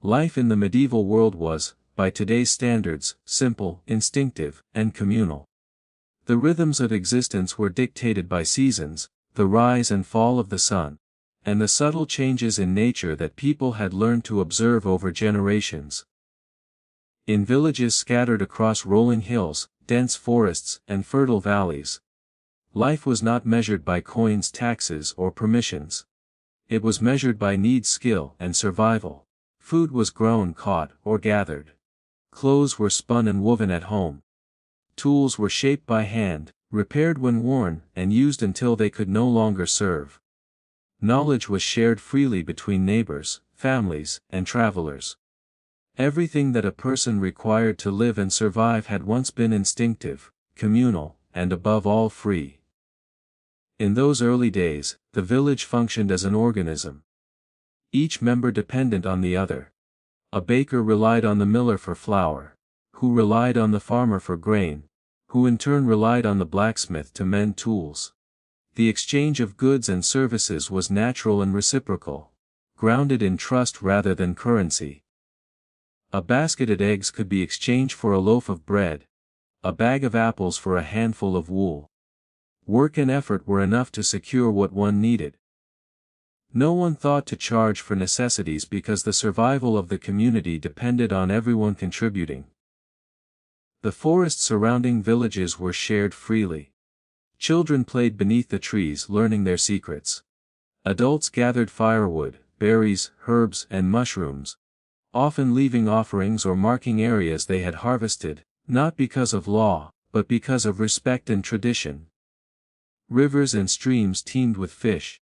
Life in the medieval world was, by today's standards, simple, instinctive, and communal. The rhythms of existence were dictated by seasons, the rise and fall of the sun, and the subtle changes in nature that people had learned to observe over generations. In villages scattered across rolling hills, dense forests, and fertile valleys, life was not measured by coins, taxes, or permissions. It was measured by need, skill, and survival. Food was grown, caught, or gathered. Clothes were spun and woven at home. Tools were shaped by hand, repaired when worn, and used until they could no longer serve. Knowledge was shared freely between neighbors, families, and travelers. Everything that a person required to live and survive had once been instinctive, communal, and above all free. In those early days, the village functioned as an organism. Each member dependent on the other. A baker relied on the miller for flour, who relied on the farmer for grain, who in turn relied on the blacksmith to mend tools. The exchange of goods and services was natural and reciprocal, grounded in trust rather than currency. A basket of eggs could be exchanged for a loaf of bread, a bag of apples for a handful of wool. Work and effort were enough to secure what one needed. No one thought to charge for necessities because the survival of the community depended on everyone contributing. The forests surrounding villages were shared freely. Children played beneath the trees learning their secrets. Adults gathered firewood, berries, herbs, and mushrooms, often leaving offerings or marking areas they had harvested, not because of law, but because of respect and tradition. Rivers and streams teemed with fish,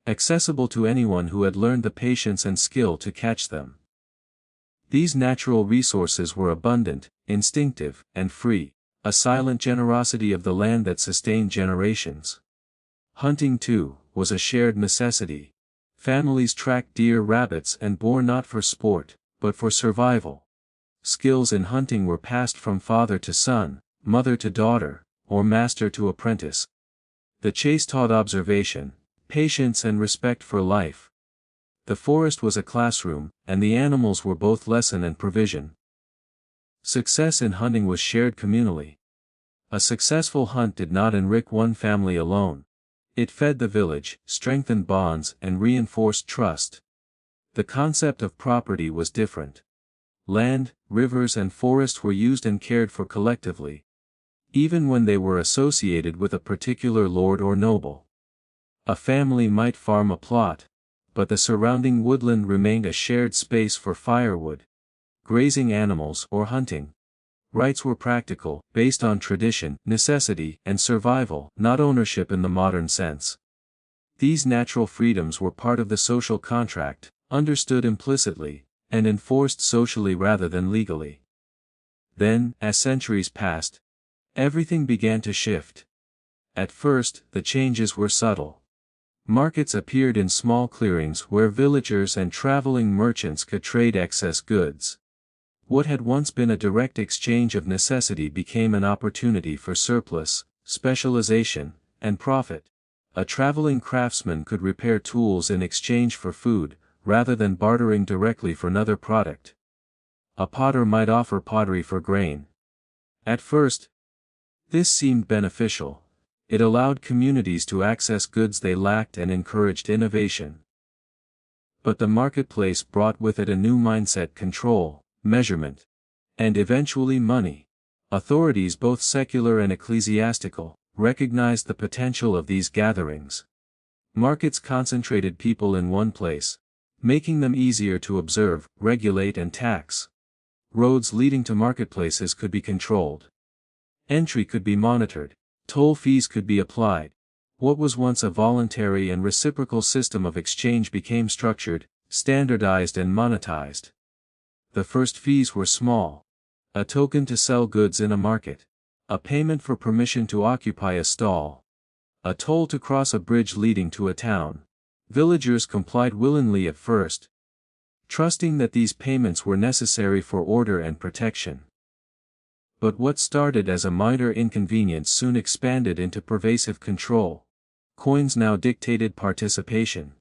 accessible to anyone who had learned the patience and skill to catch them. These natural resources were abundant, instinctive, and free, a silent generosity of the land that sustained generations. Hunting, too, was a shared necessity. Families tracked deer, rabbits, and boar not for sport, but for survival. Skills in hunting were passed from father to son, mother to daughter, or master to apprentice. The chase taught observation, patience, and respect for life. The forest was a classroom, and the animals were both lesson and provision. Success in hunting was shared communally. A successful hunt did not enrich one family alone. It fed the village, strengthened bonds, and reinforced trust. The concept of property was different. Land, rivers, and forests were used and cared for collectively, even when they were associated with a particular lord or noble. A family might farm a plot, but the surrounding woodland remained a shared space for firewood, grazing animals, or hunting. Rights were practical, based on tradition, necessity, and survival, not ownership in the modern sense. These natural freedoms were part of the social contract, understood implicitly, and enforced socially rather than legally. Then, as centuries passed, everything began to shift. At first, the changes were subtle. Markets appeared in small clearings where villagers and traveling merchants could trade excess goods. What had once been a direct exchange of necessity became an opportunity for surplus, specialization, and profit. A traveling craftsman could repair tools in exchange for food, rather than bartering directly for another product. A potter might offer pottery for grain. At first, this seemed beneficial. It allowed communities to access goods they lacked and encouraged innovation. But the marketplace brought with it a new mindset: control, measurement, and eventually money. Authorities, both secular and ecclesiastical, recognized the potential of these gatherings. Markets concentrated people in one place, making them easier to observe, regulate, and tax. Roads leading to marketplaces could be controlled. Entry could be monitored. Toll fees could be applied. What was once a voluntary and reciprocal system of exchange became structured, standardized, and monetized. The first fees were small. A token to sell goods in a market. A payment for permission to occupy a stall. A toll to cross a bridge leading to a town. Villagers complied willingly at first, trusting that these payments were necessary for order and protection. But what started as a minor inconvenience soon expanded into pervasive control. Coins now dictated participation.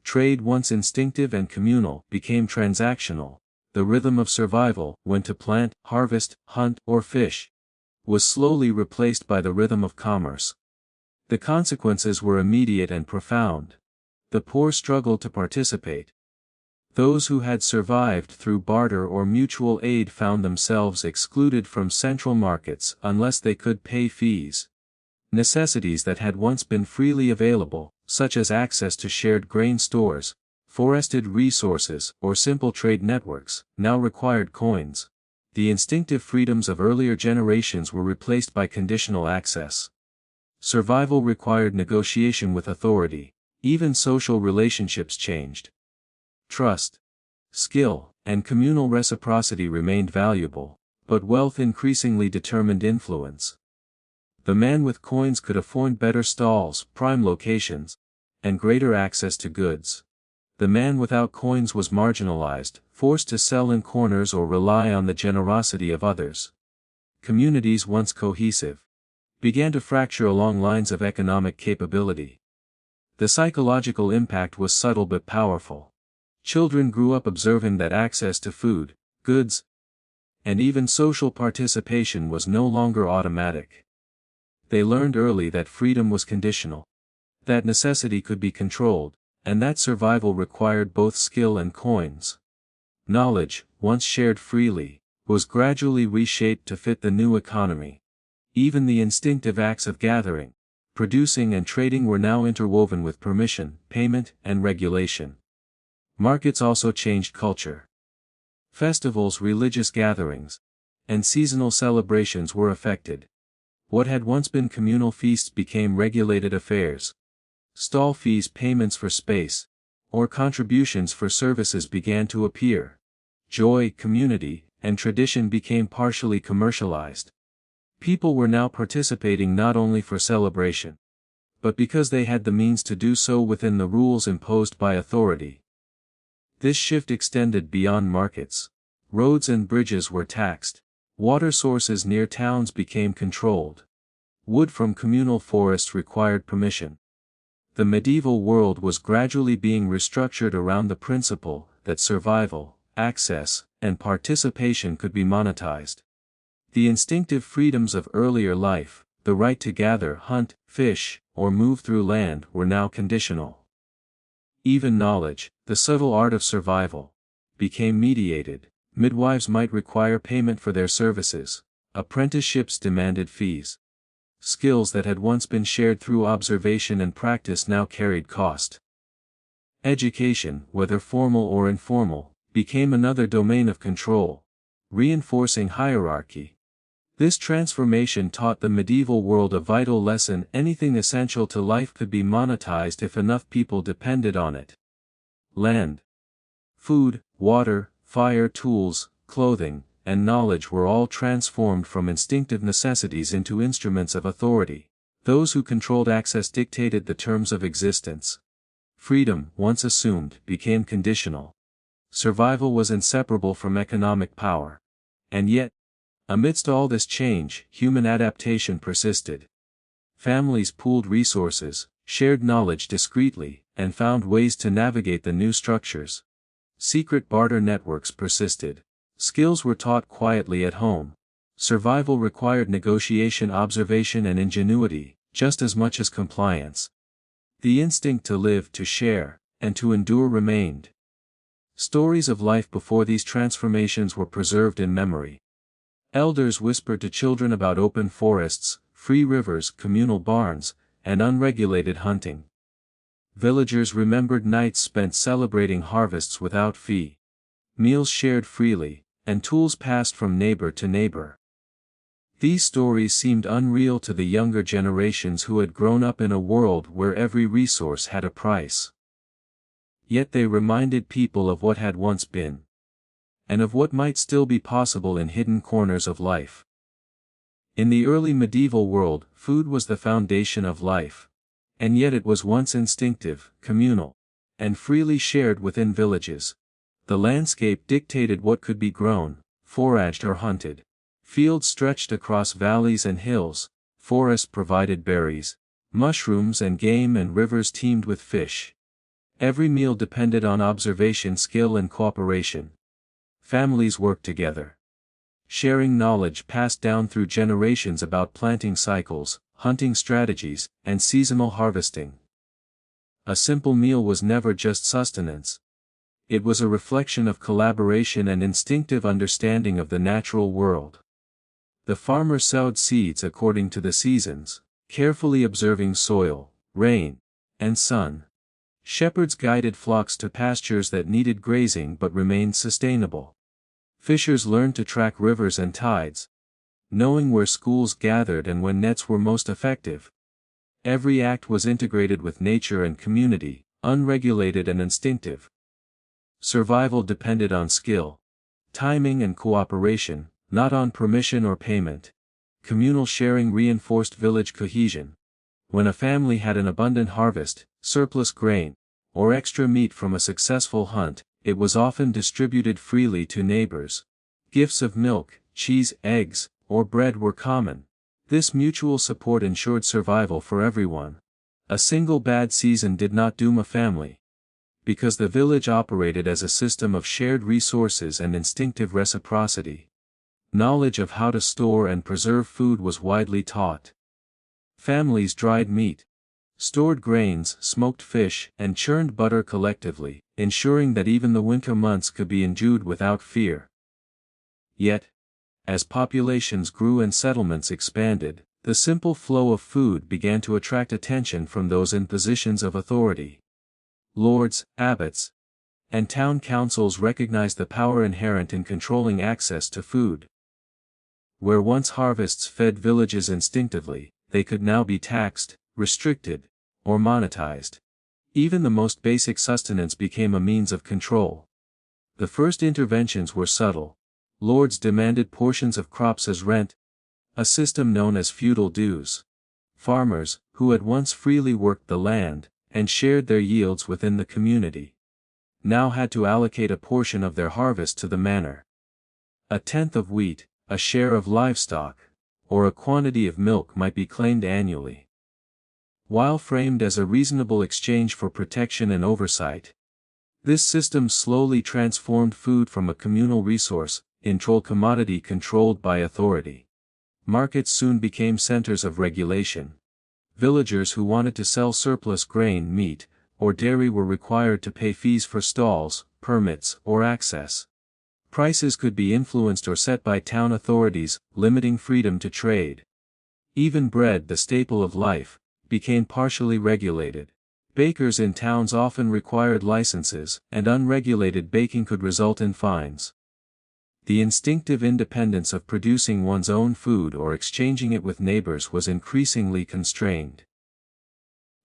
Trade, once instinctive and communal, became transactional. the rhythm of survival, when to plant, harvest, hunt, or fish, was slowly replaced by the rhythm of commerce. The consequences were immediate and profound. The poor struggled to participate. Those who had survived through barter or mutual aid found themselves excluded from central markets unless they could pay fees. Necessities that had once been freely available, such as access to shared grain stores, forested resources, or simple trade networks, now required coins. The instinctive freedoms of earlier generations were replaced by conditional access. Survival required negotiation with authority. Even social relationships changed. Trust, skill, and communal reciprocity remained valuable, but wealth increasingly determined influence. The man with coins could afford better stalls, prime locations, and greater access to goods. The man without coins was marginalized, forced to sell in corners or rely on the generosity of others. Communities once cohesive began to fracture along lines of economic capability. The psychological impact was subtle but powerful. Children grew up observing that access to food, goods, and even social participation was no longer automatic. They learned early that freedom was conditional, that necessity could be controlled, and that survival required both skill and coins. Knowledge, once shared freely, was gradually reshaped to fit the new economy. Even the instinctive acts of gathering, producing and trading were now interwoven with permission, payment, and regulation. Markets also changed culture. Festivals, religious gatherings, and seasonal celebrations were affected. What had once been communal feasts became regulated affairs. Stall fees, payments for space, or contributions for services began to appear. Joy, community, and tradition became partially commercialized. People were now participating not only for celebration, but because they had the means to do so within the rules imposed by authority. This shift extended beyond markets. Roads and bridges were taxed. Water sources near towns became controlled. Wood from communal forests required permission. The medieval world was gradually being restructured around the principle that survival, access, and participation could be monetized. The instinctive freedoms of earlier life, the right to gather, hunt, fish, or move through land, were now conditional. Even knowledge, the subtle art of survival, became mediated. Midwives might require payment for their services. Apprenticeships demanded fees. Skills that had once been shared through observation and practice now carried cost. Education, whether formal or informal, became another domain of control, reinforcing hierarchy. This transformation taught the medieval world a vital lesson: anything essential to life could be monetized if enough people depended on it. Land, food, water, fire, tools, clothing, and knowledge were all transformed from instinctive necessities into instruments of authority. Those who controlled access dictated the terms of existence. Freedom, once assumed, became conditional. Survival was inseparable from economic power. And yet, amidst all this change, human adaptation persisted. Families pooled resources, shared knowledge discreetly, and found ways to navigate the new structures. Secret barter networks persisted. Skills were taught quietly at home. Survival required negotiation, observation, and ingenuity, just as much as compliance. The instinct to live, to share, and to endure remained. Stories of life before these transformations were preserved in memory. Elders whispered to children about open forests, free rivers, communal barns, and unregulated hunting. Villagers remembered nights spent celebrating harvests without fee. Meals shared freely, and tools passed from neighbor to neighbor. These stories seemed unreal to the younger generations who had grown up in a world where every resource had a price. Yet they reminded people of what had once been, and of what might still be possible in hidden corners of life. In the early medieval world, food was the foundation of life. And yet it was once instinctive, communal, and freely shared within villages. The landscape dictated what could be grown, foraged or hunted. Fields stretched across valleys and hills, forests provided berries, mushrooms and game, and rivers teemed with fish. Every meal depended on observation, skill, and cooperation. families worked together, sharing knowledge passed down through generations about planting cycles, hunting strategies, and seasonal harvesting. A simple meal was never just sustenance. It was a reflection of collaboration and instinctive understanding of the natural world. The farmer sowed seeds according to the seasons, carefully observing soil, rain, and sun. Shepherds guided flocks to pastures that needed grazing but remained sustainable. Fishers learned to track rivers and tides, knowing where schools gathered and when nets were most effective. Every act was integrated with nature and community, unregulated and instinctive. Survival depended on skill, timing and cooperation, not on permission or payment. Communal sharing reinforced village cohesion. When a family had an abundant harvest, surplus grain, or extra meat from a successful hunt, it was often distributed freely to neighbors. Gifts of milk, cheese, eggs, or bread were common. This mutual support ensured survival for everyone. A single bad season did not doom a family, because the village operated as a system of shared resources and instinctive reciprocity. Knowledge of how to store and preserve food was widely taught. Families dried meat, stored grains, smoked fish, and churned butter collectively, ensuring that even the winter months could be endured without fear. Yet, as populations grew and settlements expanded, the simple flow of food began to attract attention from those in positions of authority. Lords, abbots, and town councils recognized the power inherent in controlling access to food. Where once harvests fed villages instinctively, they could now be taxed, restricted, or monetized. Even the most basic sustenance became a means of control. The first interventions were subtle. Lords demanded portions of crops as rent, a system known as feudal dues. Farmers, who had once freely worked the land, and shared their yields within the community, now had to allocate a portion of their harvest to the manor. A tenth of wheat, a share of livestock, or a quantity of milk might be claimed annually. While framed as a reasonable exchange for protection and oversight, this system slowly transformed food from a communal resource into a commodity controlled by authority. Markets soon became centers of regulation. Villagers who wanted to sell surplus grain, meat, or dairy were required to pay fees for stalls, permits, or access. Prices could be influenced or set by town authorities, limiting freedom to trade. Even bread, the staple of life, became partially regulated. Bakers in towns often required licenses, and unregulated baking could result in fines. The instinctive independence of producing one's own food or exchanging it with neighbors was increasingly constrained.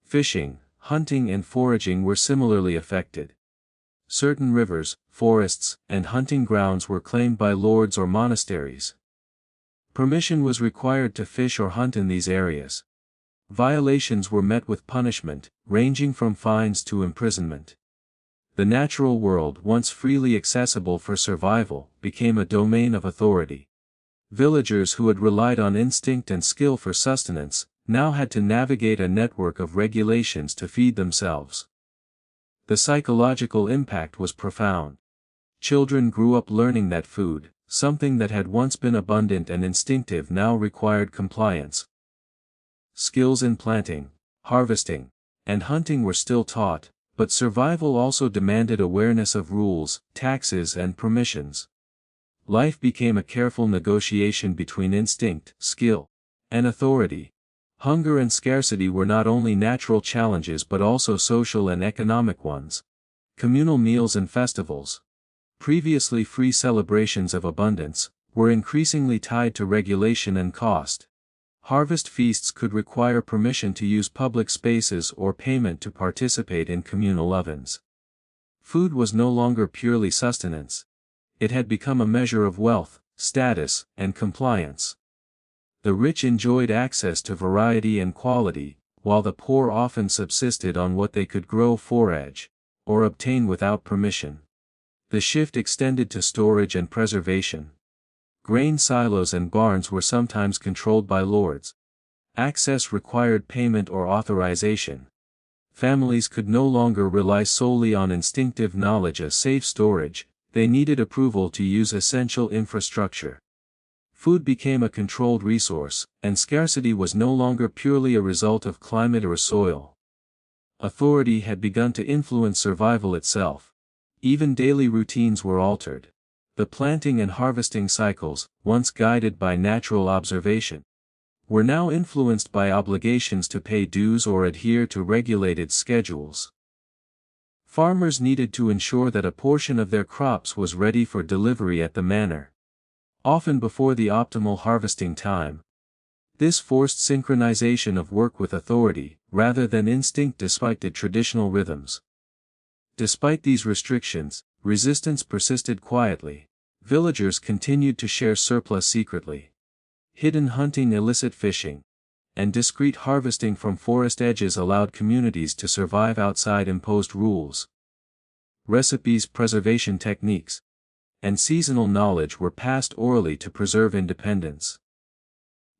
Fishing, hunting and foraging were similarly affected. Certain rivers, forests, and hunting grounds were claimed by lords or monasteries. Permission was required to fish or hunt in these areas. Violations were met with punishment, ranging from fines to imprisonment. The natural world, once freely accessible for survival, became a domain of authority. Villagers who had relied on instinct and skill for sustenance, now had to navigate a network of regulations to feed themselves. The psychological impact was profound. Children grew up learning that food, something that had once been abundant and instinctive, now required compliance. Skills in planting, harvesting, and hunting were still taught, but survival also demanded awareness of rules, taxes and permissions. Life became a careful negotiation between instinct, skill, and authority. Hunger and scarcity were not only natural challenges but also social and economic ones. Communal meals and festivals, previously free celebrations of abundance, were increasingly tied to regulation and cost. Harvest feasts could require permission to use public spaces or payment to participate in communal ovens. Food was no longer purely sustenance. It had become a measure of wealth, status, and compliance. The rich enjoyed access to variety and quality, while the poor often subsisted on what they could grow, forage, or obtain without permission. The shift extended to storage and preservation. Grain silos and barns were sometimes controlled by lords. Access required payment or authorization. Families could no longer rely solely on instinctive knowledge of safe storage, They needed approval to use essential infrastructure. Food became a controlled resource, and scarcity was no longer purely a result of climate or soil. Authority had begun to influence survival itself. Even daily routines were altered. The planting and harvesting cycles, once guided by natural observation, were now influenced by obligations to pay dues or adhere to regulated schedules. Farmers needed to ensure that a portion of their crops was ready for delivery at the manor, often before the optimal harvesting time. This forced synchronization of work with authority, rather than instinct despite the traditional rhythms. Despite these restrictions, resistance persisted quietly. Villagers continued to share surplus secretly. Hidden hunting, illicit fishing, and discreet harvesting from forest edges allowed communities to survive outside imposed rules. Recipes, preservation techniques, and seasonal knowledge were passed orally to preserve independence.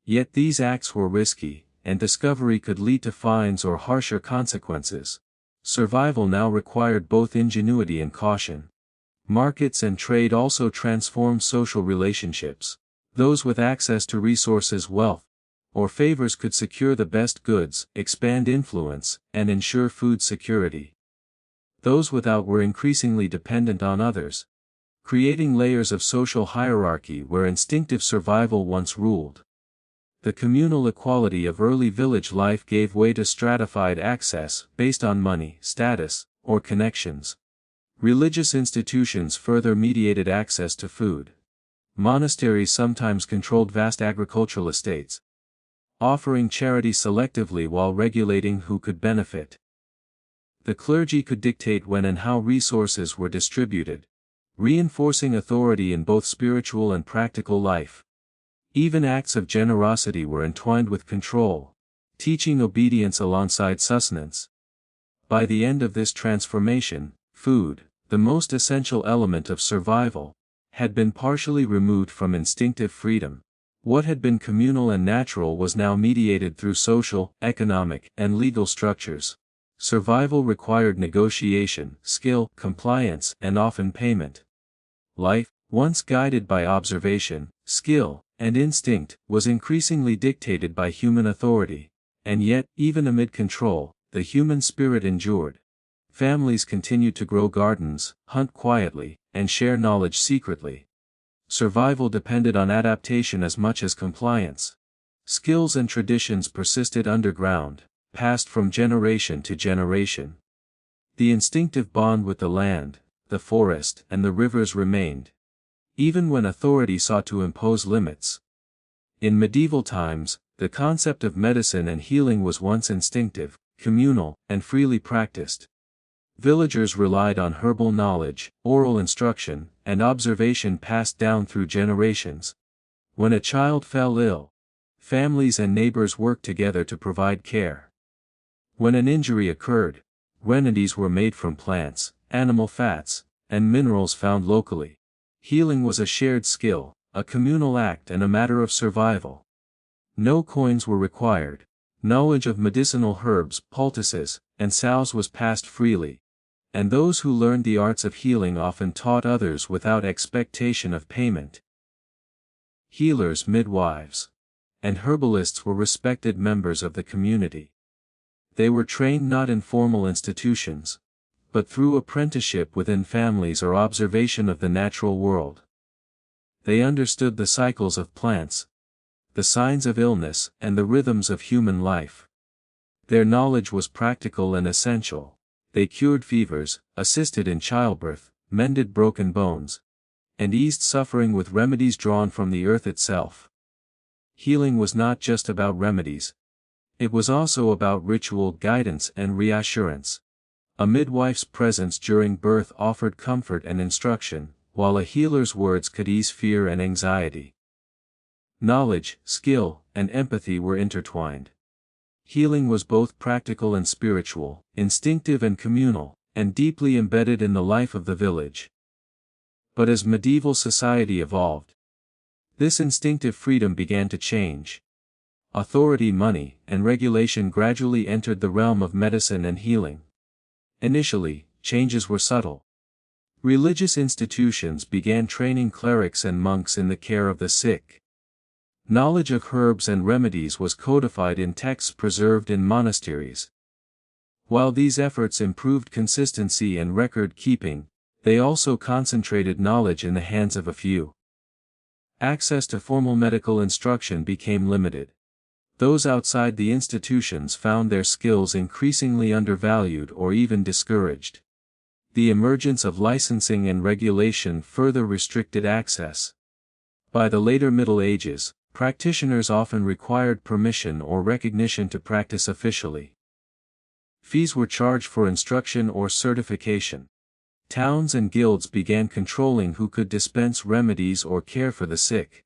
Yet these acts were risky, and discovery could lead to fines or harsher consequences. Survival now required both ingenuity and caution. Markets and trade also transformed social relationships. Those with access to resources, wealth, or favors could secure the best goods, expand influence, and ensure food security. Those without were increasingly dependent on others, creating layers of social hierarchy where instinctive survival once ruled. The communal equality of early village life gave way to stratified access based on money, status, or connections. Religious institutions further mediated access to food. Monasteries sometimes controlled vast agricultural estates, offering charity selectively while regulating who could benefit. The clergy could dictate when and how resources were distributed, reinforcing authority in both spiritual and practical life. Even acts of generosity were entwined with control, teaching obedience alongside sustenance. By the end of this transformation, food, the most essential element of survival, had been partially removed from instinctive freedom. What had been communal and natural was now mediated through social, economic, and legal structures. Survival required negotiation, skill, compliance, and often payment. Life, once guided by observation, skill, and instinct, was increasingly dictated by human authority. And yet, even amid control, the human spirit endured. Families continued to grow gardens, hunt quietly, and share knowledge secretly. Survival depended on adaptation as much as compliance. Skills and traditions persisted underground, passed from generation to generation. The instinctive bond with the land, the forest, and the rivers remained, even when authority sought to impose limits. In medieval times, the concept of medicine and healing was once instinctive, communal, and freely practiced. Villagers relied on herbal knowledge, oral instruction, and observation passed down through generations. When a child fell ill, families and neighbors worked together to provide care. When an injury occurred, remedies were made from plants, animal fats, and minerals found locally. Healing was a shared skill, a communal act, and a matter of survival. No coins were required. Knowledge of medicinal herbs, poultices, and salves was passed freely. And those who learned the arts of healing often taught others without expectation of payment. Healers, midwives, and herbalists were respected members of the community. They were trained not in formal institutions, but through apprenticeship within families or observation of the natural world. They understood the cycles of plants, the signs of illness, and the rhythms of human life. Their knowledge was practical and essential. They cured fevers, assisted in childbirth, mended broken bones, and eased suffering with remedies drawn from the earth itself. Healing was not just about remedies. It was also about ritual, guidance, and reassurance. A midwife's presence during birth offered comfort and instruction, while a healer's words could ease fear and anxiety. Knowledge, skill, and empathy were intertwined. Healing was both practical and spiritual, instinctive and communal, and deeply embedded in the life of the village. But as medieval society evolved, this instinctive freedom began to change. Authority, money, and regulation gradually entered the realm of medicine and healing. Initially, changes were subtle. Religious institutions began training clerics and monks in the care of the sick. Knowledge of herbs and remedies was codified in texts preserved in monasteries. While these efforts improved consistency and record-keeping, they also concentrated knowledge in the hands of a few. Access to formal medical instruction became limited. Those outside the institutions found their skills increasingly undervalued or even discouraged. The emergence of licensing and regulation further restricted access. By the later Middle Ages, practitioners often required permission or recognition to practice officially. Fees were charged for instruction or certification. Towns and guilds began controlling who could dispense remedies or care for the sick.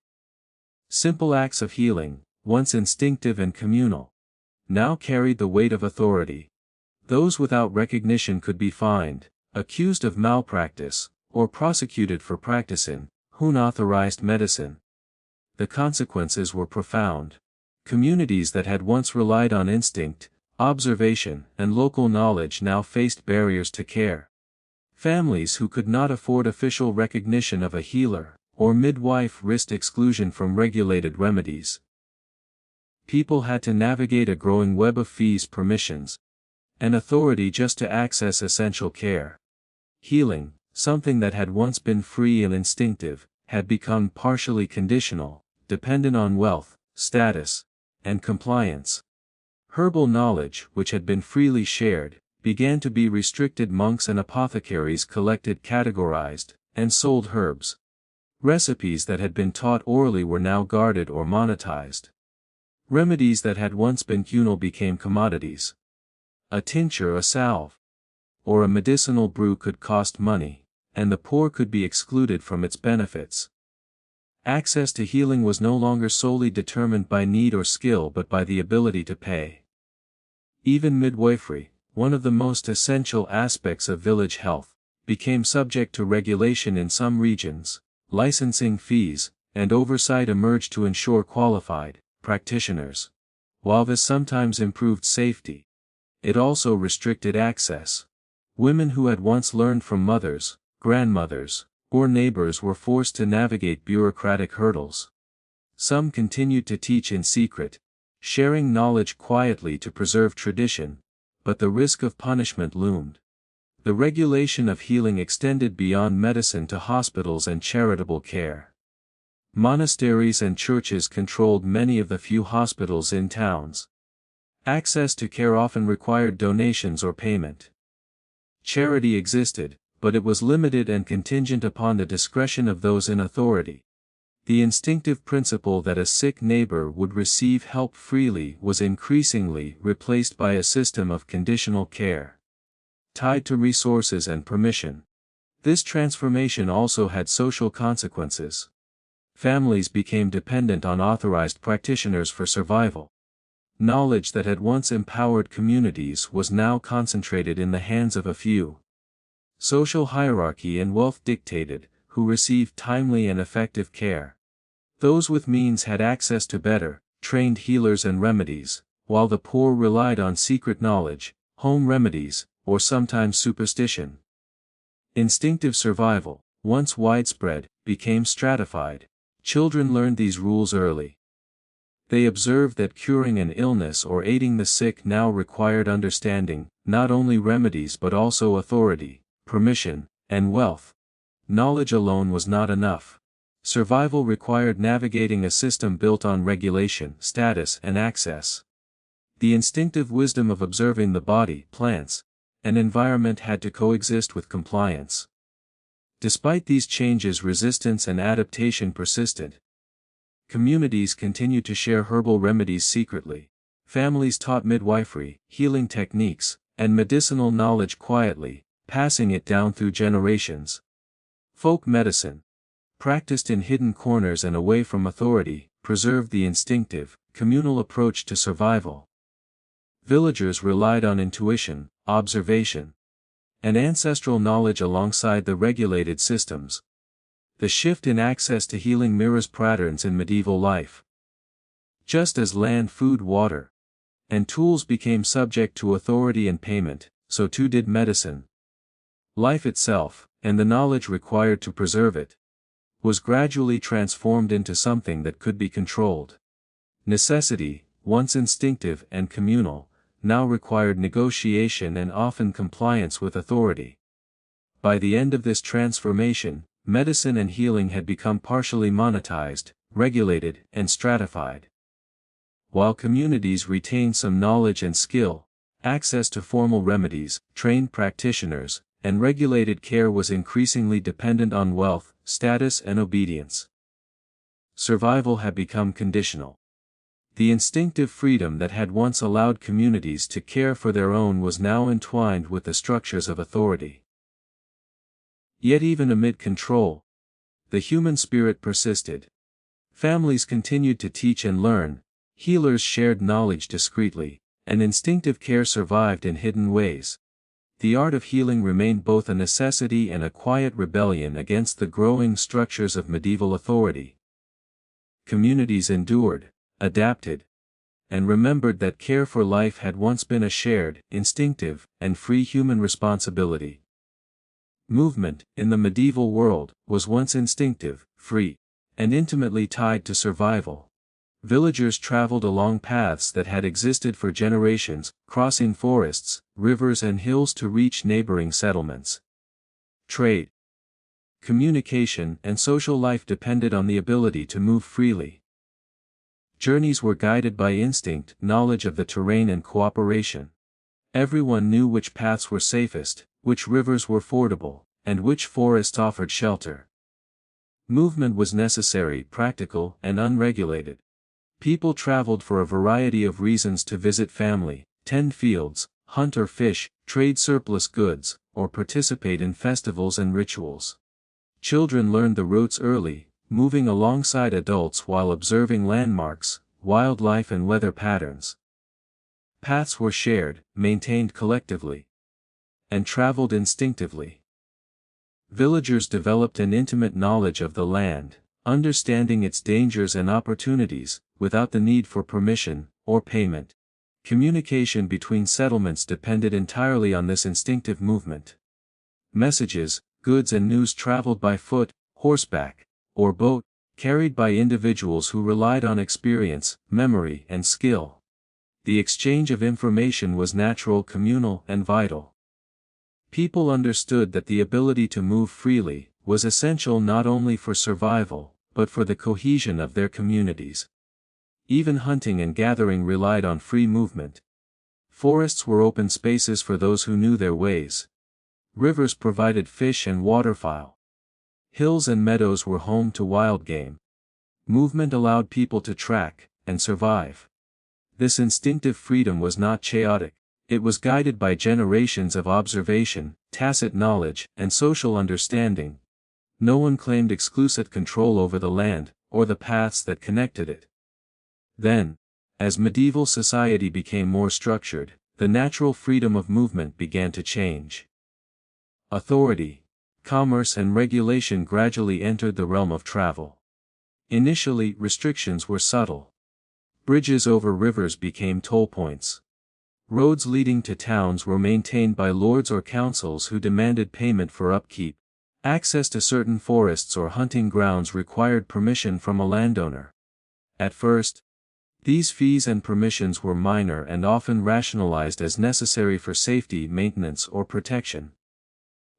Simple acts of healing, once instinctive and communal, now carried the weight of authority. Those without recognition could be fined, accused of malpractice, or prosecuted for practicing unauthorized medicine. The consequences were profound. Communities that had once relied on instinct, observation, and local knowledge now faced barriers to care. Families who could not afford official recognition of a healer or midwife risked exclusion from regulated remedies. People had to navigate a growing web of fees, permissions, and authority just to access essential care. Healing, something that had once been free and instinctive, had become partially conditional, dependent on wealth, status, and compliance. Herbal knowledge, which had been freely shared, began to be restricted. Monks and apothecaries collected, categorized, and sold herbs. Recipes that had been taught orally were now guarded or monetized. Remedies that had once been communal became commodities. A tincture, a salve, or a medicinal brew could cost money, and the poor could be excluded from its benefits. Access to healing was no longer solely determined by need or skill but by the ability to pay. Even midwifery, one of the most essential aspects of village health, became subject to regulation in some regions. Licensing fees and oversight emerged to ensure qualified practitioners. While this sometimes improved safety, it also restricted access. Women who had once learned from mothers, grandmothers, or neighbors were forced to navigate bureaucratic hurdles. Some continued to teach in secret, sharing knowledge quietly to preserve tradition, but the risk of punishment loomed. The regulation of healing extended beyond medicine to hospitals and charitable care. Monasteries and churches controlled many of the few hospitals in towns. Access to care often required donations or payment. Charity existed, but it was limited and contingent upon the discretion of those in authority. The instinctive principle that a sick neighbor would receive help freely was increasingly replaced by a system of conditional care, tied to resources and permission. This transformation also had social consequences. Families became dependent on authorized practitioners for survival. Knowledge that had once empowered communities was now concentrated in the hands of a few. Social hierarchy and wealth dictated who received timely and effective care. Those with means had access to better, trained healers and remedies, while the poor relied on secret knowledge, home remedies, or sometimes superstition. Instinctive survival, once widespread, became stratified. Children learned these rules early. They observed that curing an illness or aiding the sick now required understanding, not only remedies but also authority, permission, and wealth. Knowledge alone was not enough. Survival required navigating a system built on regulation, status, and access. The instinctive wisdom of observing the body, plants, and environment had to coexist with compliance. Despite these changes, resistance and adaptation persisted. Communities continued to share herbal remedies secretly. Families taught midwifery, healing techniques, and medicinal knowledge quietly, passing it down through generations. Folk medicine, practiced in hidden corners and away from authority, preserved the instinctive, communal approach to survival. Villagers relied on intuition, observation, and ancestral knowledge alongside the regulated systems. The shift in access to healing mirrors patterns in medieval life. Just as land, food, water, and tools became subject to authority and payment, so too did medicine. Life itself, and the knowledge required to preserve it, was gradually transformed into something that could be controlled. Necessity, once instinctive and communal, now required negotiation and often compliance with authority. By the end of this transformation, medicine and healing had become partially monetized, regulated, and stratified. While communities retained some knowledge and skill, access to formal remedies, trained practitioners, and regulated care was increasingly dependent on wealth, status, and obedience. Survival had become conditional. The instinctive freedom that had once allowed communities to care for their own was now entwined with the structures of authority. Yet even amid control, the human spirit persisted. Families continued to teach and learn, healers shared knowledge discreetly, and instinctive care survived in hidden ways. The art of healing remained both a necessity and a quiet rebellion against the growing structures of medieval authority. Communities endured, adapted, and remembered that care for life had once been a shared, instinctive, and free human responsibility. Movement, in the medieval world, was once instinctive, free, and intimately tied to survival. Villagers traveled along paths that had existed for generations, crossing forests, rivers and hills to reach neighboring settlements. Trade, communication, and social life depended on the ability to move freely. Journeys were guided by instinct, knowledge of the terrain, and cooperation. Everyone knew which paths were safest, which rivers were fordable, and which forests offered shelter. Movement was necessary, practical, and unregulated. People traveled for a variety of reasons: to visit family, tend fields, hunt or fish, trade surplus goods, or participate in festivals and rituals. Children learned the routes early, moving alongside adults while observing landmarks, wildlife and weather patterns. Paths were shared, maintained collectively, and traveled instinctively. Villagers developed an intimate knowledge of the land, understanding its dangers and opportunities, without the need for permission or payment. Communication between settlements depended entirely on this instinctive movement. Messages, goods and news traveled by foot, horseback, or boat, carried by individuals who relied on experience, memory, and skill. The exchange of information was natural, communal, and vital. People understood that the ability to move freely was essential not only for survival, but for the cohesion of their communities. Even hunting and gathering relied on free movement. Forests were open spaces for those who knew their ways. Rivers provided fish and waterfowl. Hills and meadows were home to wild game. Movement allowed people to track and survive. This instinctive freedom was not chaotic. It was guided by generations of observation, tacit knowledge, and social understanding. No one claimed exclusive control over the land, or the paths that connected it. Then, as medieval society became more structured, the natural freedom of movement began to change. Authority, commerce and regulation gradually entered the realm of travel. Initially, restrictions were subtle. Bridges over rivers became toll points. Roads leading to towns were maintained by lords or councils who demanded payment for upkeep. Access to certain forests or hunting grounds required permission from a landowner. At first, these fees and permissions were minor and often rationalized as necessary for safety, maintenance, or protection.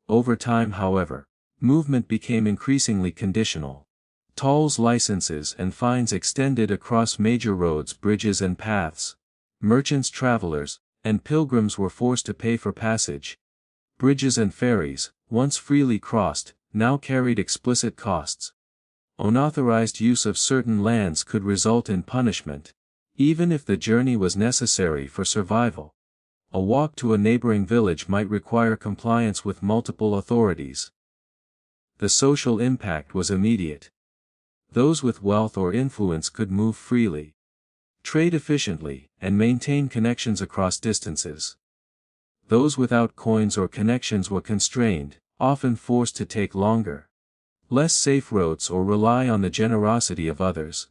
Over time, however, movement became increasingly conditional. Tolls, licenses, and fines extended across major roads, bridges, and paths. Merchants, travelers, and pilgrims were forced to pay for passage. Bridges and ferries, once freely crossed, now carried explicit costs. Unauthorized use of certain lands could result in punishment, even if the journey was necessary for survival. A walk to a neighboring village might require compliance with multiple authorities. The social impact was immediate. Those with wealth or influence could move freely, trade efficiently, and maintain connections across distances. Those without coins or connections were constrained, often forced to take longer, less safe routes or rely on the generosity of others.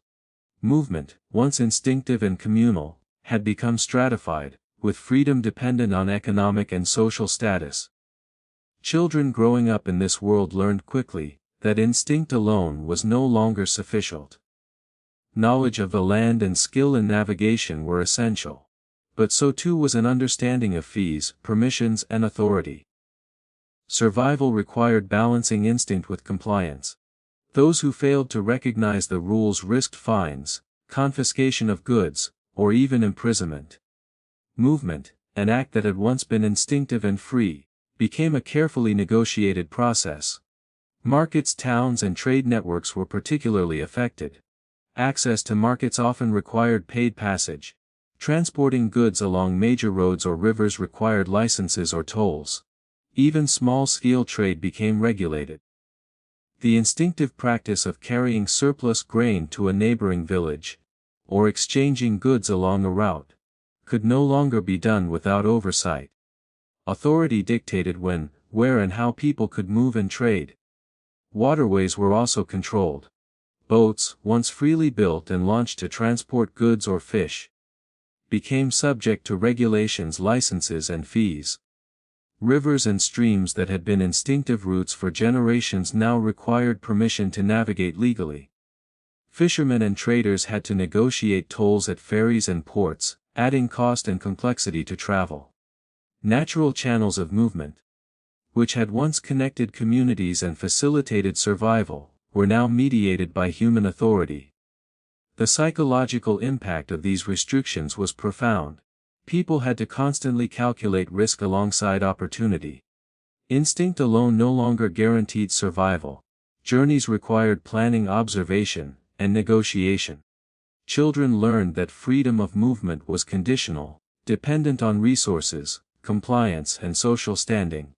Movement, once instinctive and communal, had become stratified, with freedom dependent on economic and social status. Children growing up in this world learned quickly that instinct alone was no longer sufficient. Knowledge of the land and skill in navigation were essential. But so too was an understanding of fees, permissions, and authority. Survival required balancing instinct with compliance. Those who failed to recognize the rules risked fines, confiscation of goods, or even imprisonment. Movement, an act that had once been instinctive and free, became a carefully negotiated process. Markets, towns, and trade networks were particularly affected. Access to markets often required paid passage. Transporting goods along major roads or rivers required licenses or tolls. Even small-scale trade became regulated. The instinctive practice of carrying surplus grain to a neighboring village, or exchanging goods along a route, could no longer be done without oversight. Authority dictated when, where, and how people could move and trade. Waterways were also controlled. Boats, once freely built and launched to transport goods or fish, became subject to regulations, licenses, and fees. Rivers and streams that had been instinctive routes for generations now required permission to navigate legally. Fishermen and traders had to negotiate tolls at ferries and ports, adding cost and complexity to travel. Natural channels of movement, which had once connected communities and facilitated survival, were now mediated by human authority. The psychological impact of these restrictions was profound. People had to constantly calculate risk alongside opportunity. Instinct alone no longer guaranteed survival. Journeys required planning, observation, and negotiation. Children learned that freedom of movement was conditional, dependent on resources, compliance, and social standing.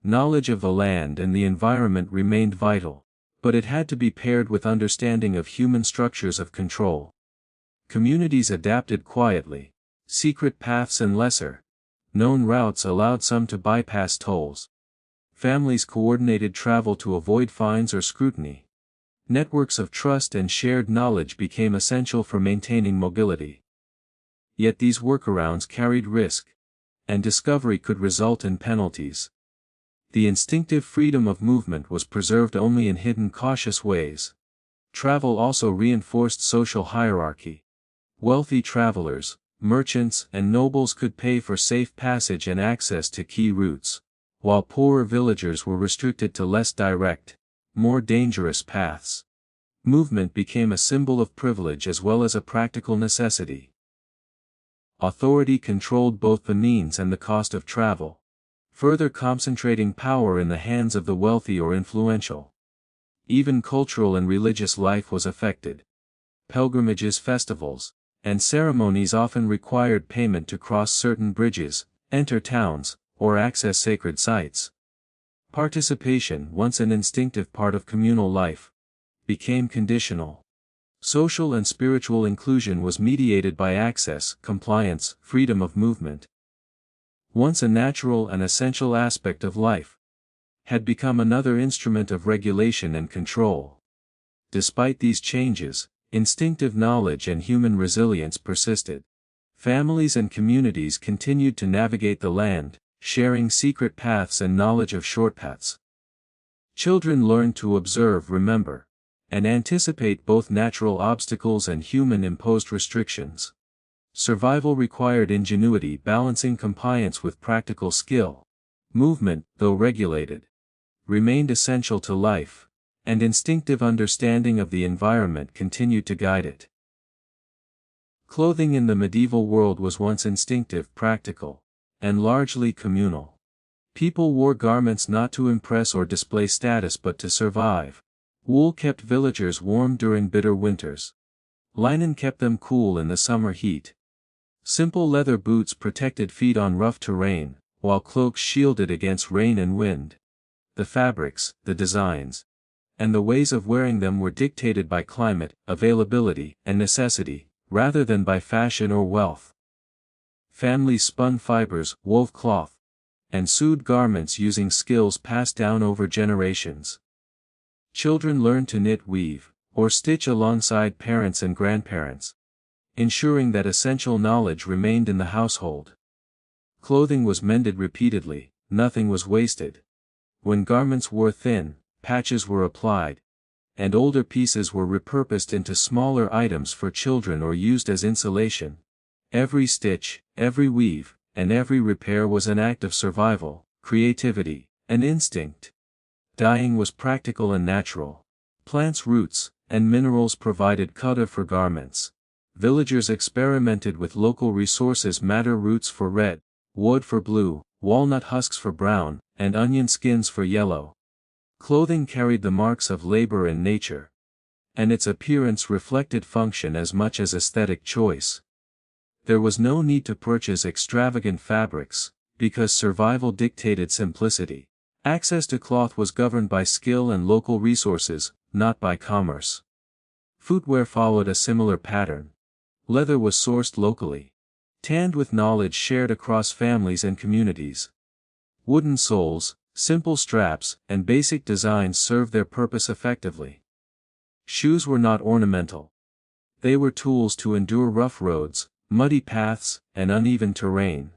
Knowledge of the land and the environment remained vital, but it had to be paired with understanding of human structures of control. Communities adapted quietly. Secret paths and lesser-known routes allowed some to bypass tolls. Families coordinated travel to avoid fines or scrutiny. Networks of trust and shared knowledge became essential for maintaining mobility. Yet these workarounds carried risk, and discovery could result in penalties. The instinctive freedom of movement was preserved only in hidden, cautious ways. Travel also reinforced social hierarchy. Wealthy travelers, merchants, and nobles could pay for safe passage and access to key routes, while poorer villagers were restricted to less direct, more dangerous paths. Movement became a symbol of privilege as well as a practical necessity. Authority controlled both the means and the cost of travel, further concentrating power in the hands of the wealthy or influential. Even cultural and religious life was affected. Pilgrimages, festivals, and ceremonies often required payment to cross certain bridges, enter towns, or access sacred sites. Participation, once an instinctive part of communal life, became conditional. Social and spiritual inclusion was mediated by access, compliance, freedom of movement. Once a natural and essential aspect of life, had become another instrument of regulation and control. Despite these changes, instinctive knowledge and human resilience persisted. Families and communities continued to navigate the land, sharing secret paths and knowledge of shortcuts. Children learned to observe, remember, and anticipate both natural obstacles and human-imposed restrictions. Survival required ingenuity, balancing compliance with practical skill. Movement, though regulated, remained essential to life, and instinctive understanding of the environment continued to guide it. Clothing in the medieval world was once instinctive, practical, and largely communal. People wore garments not to impress or display status but to survive. Wool kept villagers warm during bitter winters. Linen kept them cool in the summer heat. Simple leather boots protected feet on rough terrain, while cloaks shielded against rain and wind. The fabrics, the designs, and the ways of wearing them were dictated by climate, availability, and necessity, rather than by fashion or wealth. Families spun fibers, wove cloth, and sewed garments using skills passed down over generations. Children learned to knit, weave, or stitch alongside parents and grandparents, ensuring that essential knowledge remained in the household. Clothing was mended repeatedly, nothing was wasted. When garments wore thin, patches were applied, and older pieces were repurposed into smaller items for children or used as insulation. Every stitch, every weave, and every repair was an act of survival, creativity, and instinct. Dyeing was practical and natural. Plants' roots and minerals provided cover for garments. Villagers experimented with local resources: madder roots for red, wood for blue, walnut husks for brown, and onion skins for yellow. Clothing carried the marks of labor and nature, and its appearance reflected function as much as aesthetic choice. There was no need to purchase extravagant fabrics, because survival dictated simplicity. Access to cloth was governed by skill and local resources, not by commerce. Footwear followed a similar pattern. Leather was sourced locally, tanned with knowledge shared across families and communities. Wooden soles, simple straps, and basic designs served their purpose effectively. Shoes were not ornamental. They were tools to endure rough roads, muddy paths, and uneven terrain.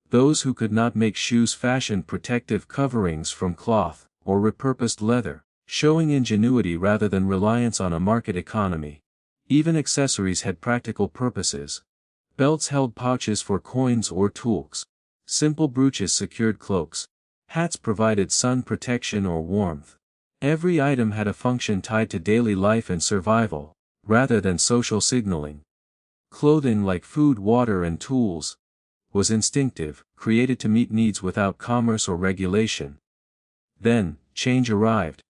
Those who could not make shoes fashioned protective coverings from cloth, or repurposed leather, showing ingenuity rather than reliance on a market economy. Even accessories had practical purposes. Belts held pouches for coins or tools. Simple brooches secured cloaks. Hats provided sun protection or warmth. Every item had a function tied to daily life and survival, rather than social signaling. Clothing, like food, water, and tools, was instinctive, created to meet needs without commerce or regulation. Then, change arrived.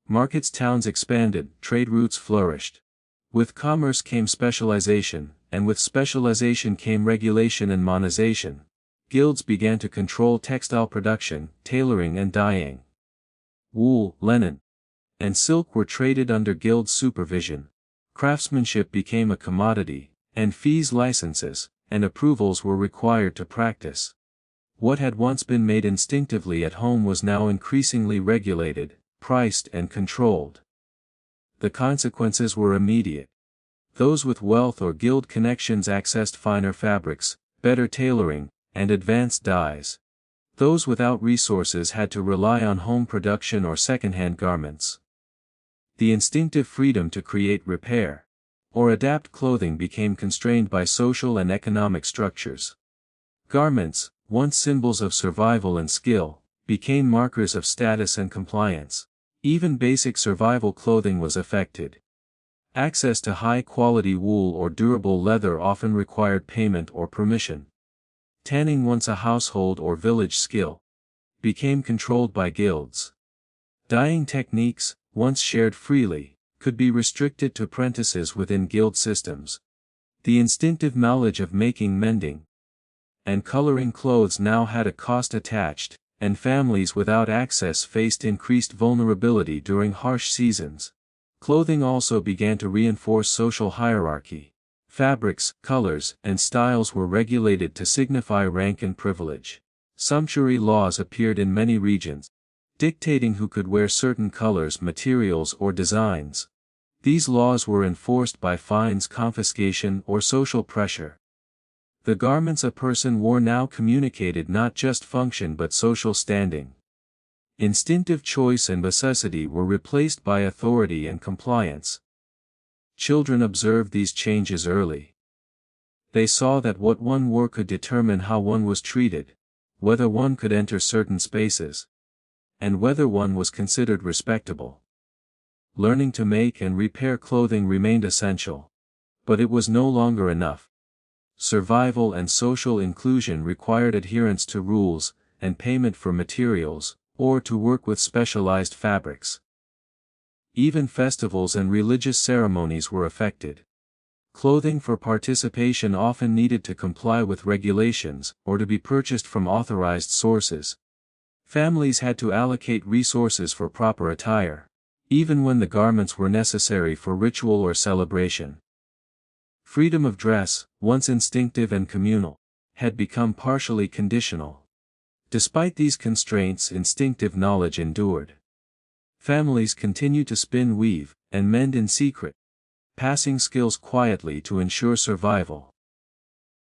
Markets, towns expanded, trade routes flourished. With commerce came specialization, and with specialization came regulation and monetization. Guilds began to control textile production, tailoring, and dyeing. Wool, linen, and silk were traded under guild supervision. Craftsmanship became a commodity, and fees, licenses, and approvals were required to practice. What had once been made instinctively at home was now increasingly regulated, priced, and controlled. The consequences were immediate. Those with wealth or guild connections accessed finer fabrics, better tailoring, and advanced dyes. Those without resources had to rely on home production or second-hand garments. The instinctive freedom to create, repair, or adapt clothing became constrained by social and economic structures. Garments, once symbols of survival and skill, became markers of status and compliance. Even basic survival clothing was affected. Access to high-quality wool or durable leather often required payment or permission. Tanning, once a household or village skill, became controlled by guilds. Dyeing techniques, once shared freely, could be restricted to apprentices within guild systems. The instinctive knowledge of making, mending, and coloring clothes now had a cost attached, and families without access faced increased vulnerability during harsh seasons. Clothing also began to reinforce social hierarchy. Fabrics, colors, and styles were regulated to signify rank and privilege. Sumptuary laws appeared in many regions, dictating who could wear certain colors, materials, or designs. These laws were enforced by fines, confiscation, or social pressure. The garments a person wore now communicated not just function but social standing. Instinctive choice and necessity were replaced by authority and compliance. Children observed these changes early. They saw that what one wore could determine how one was treated, whether one could enter certain spaces, and whether one was considered respectable. Learning to make and repair clothing remained essential. But it was no longer enough. Survival and social inclusion required adherence to rules, and payment for materials, or to work with specialized fabrics. Even festivals and religious ceremonies were affected. Clothing for participation often needed to comply with regulations, or to be purchased from authorized sources. Families had to allocate resources for proper attire, even when the garments were necessary for ritual or celebration. Freedom of dress, once instinctive and communal, had become partially conditional. Despite these constraints, instinctive knowledge endured. Families continued to spin, weave, and mend in secret, passing skills quietly to ensure survival.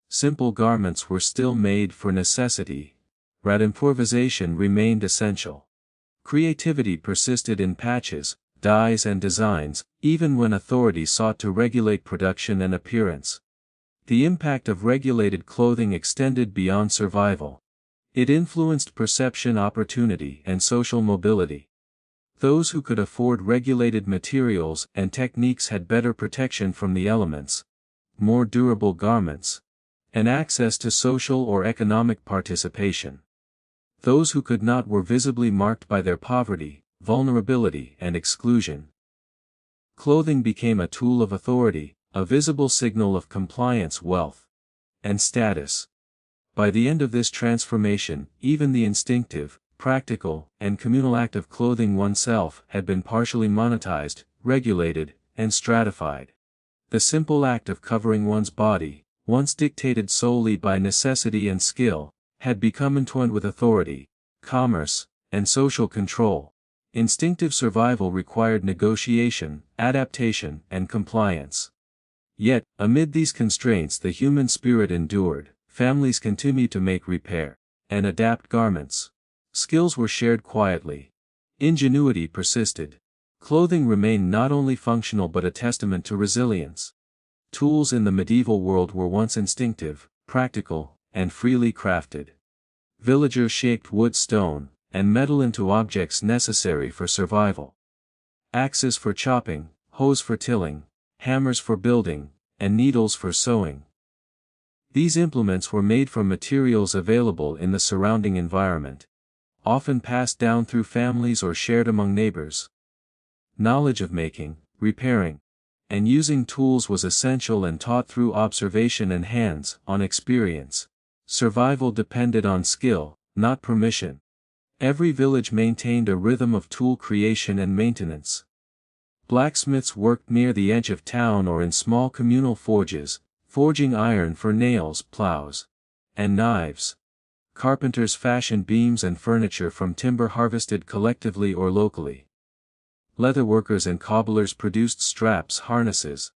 Simple garments were still made for necessity, but improvisation remained essential. Creativity persisted in patches, dyes and designs, even when authority sought to regulate production and appearance. The impact of regulated clothing extended beyond survival. It influenced perception, opportunity, and social mobility. Those who could afford regulated materials and techniques had better protection from the elements, more durable garments, and access to social or economic participation. Those who could not were visibly marked by their poverty, vulnerability, and exclusion. Clothing became a tool of authority, a visible signal of compliance, wealth, and status. By the end of this transformation, even the instinctive, practical, and communal act of clothing oneself had been partially monetized, regulated, and stratified. The simple act of covering one's body, once dictated solely by necessity and skill, had become entwined with authority, commerce, and social control. Instinctive survival required negotiation, adaptation, and compliance. Yet, amid these constraints the human spirit endured. Families continued to make, repair, and adapt garments. Skills were shared quietly. Ingenuity persisted. Clothing remained not only functional but a testament to resilience. Tools in the medieval world were once instinctive, practical, and freely crafted. Villagers shaped wood, stone, and metal into objects necessary for survival. Axes for chopping, hoes for tilling, hammers for building, and needles for sewing. These implements were made from materials available in the surrounding environment, often passed down through families or shared among neighbors. Knowledge of making, repairing, and using tools was essential and taught through observation and hands-on experience. Survival depended on skill, not permission. Every village maintained a rhythm of tool creation and maintenance. Blacksmiths worked near the edge of town or in small communal forges, forging iron for nails, plows, and knives. Carpenters fashioned beams and furniture from timber harvested collectively or locally. Leatherworkers and cobblers produced straps, harnesses,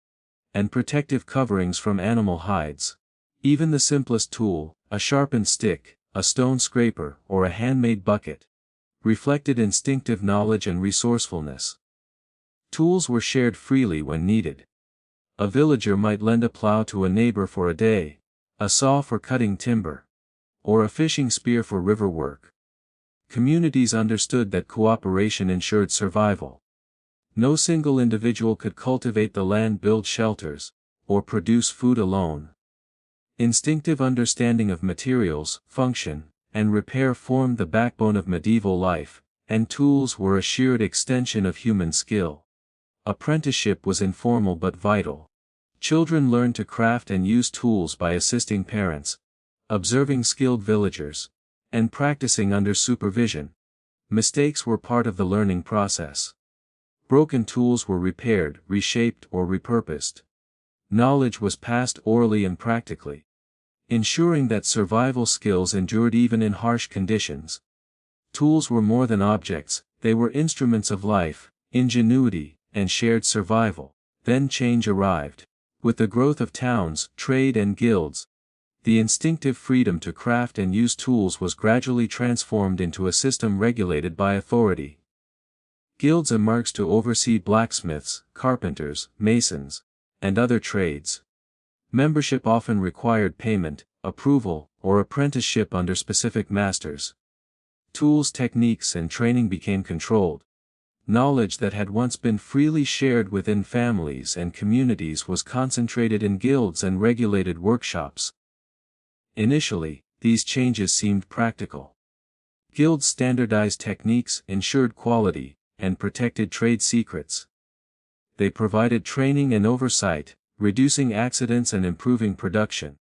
and protective coverings from animal hides. Even the simplest tool, a sharpened stick, a stone scraper, or a handmade bucket, reflected instinctive knowledge and resourcefulness. Tools were shared freely when needed. A villager might lend a plow to a neighbor for a day, a saw for cutting timber, or a fishing spear for river work. Communities understood that cooperation ensured survival. No single individual could cultivate the land, build shelters, or produce food alone. Instinctive understanding of materials, function, and repair formed the backbone of medieval life, and tools were a sheer extension of human skill. Apprenticeship was informal but vital. Children learned to craft and use tools by assisting parents, observing skilled villagers, and practicing under supervision. Mistakes were part of the learning process. Broken tools were repaired, reshaped, or repurposed. Knowledge was passed orally and practically, ensuring that survival skills endured even in harsh conditions. Tools were more than objects, they were instruments of life, ingenuity, and shared survival. Then change arrived. With the growth of towns, trade and guilds, the instinctive freedom to craft and use tools was gradually transformed into a system regulated by authority. Guilds emerged to oversee blacksmiths, carpenters, masons, and other trades. Membership often required payment, approval, or apprenticeship under specific masters. Tools, techniques, and training became controlled. Knowledge that had once been freely shared within families and communities was concentrated in guilds and regulated workshops. Initially, these changes seemed practical. Guilds standardized techniques, ensured quality, and protected trade secrets. They provided training and oversight, reducing accidents and improving production.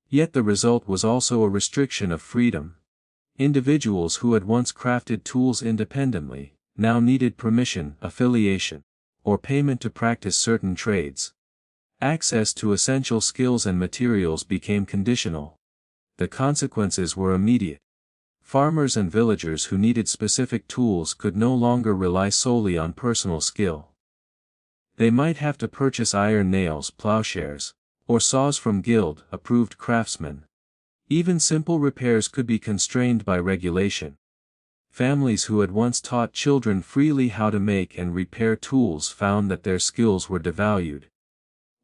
Yet the result was also a restriction of freedom. Individuals who had once crafted tools independently now needed permission, affiliation, or payment to practice certain trades. Access to essential skills and materials became conditional. The consequences were immediate. Farmers and villagers who needed specific tools could no longer rely solely on personal skill. They might have to purchase iron nails, plowshares, or saws from guild-approved craftsmen. Even simple repairs could be constrained by regulation. Families who had once taught children freely how to make and repair tools found that their skills were devalued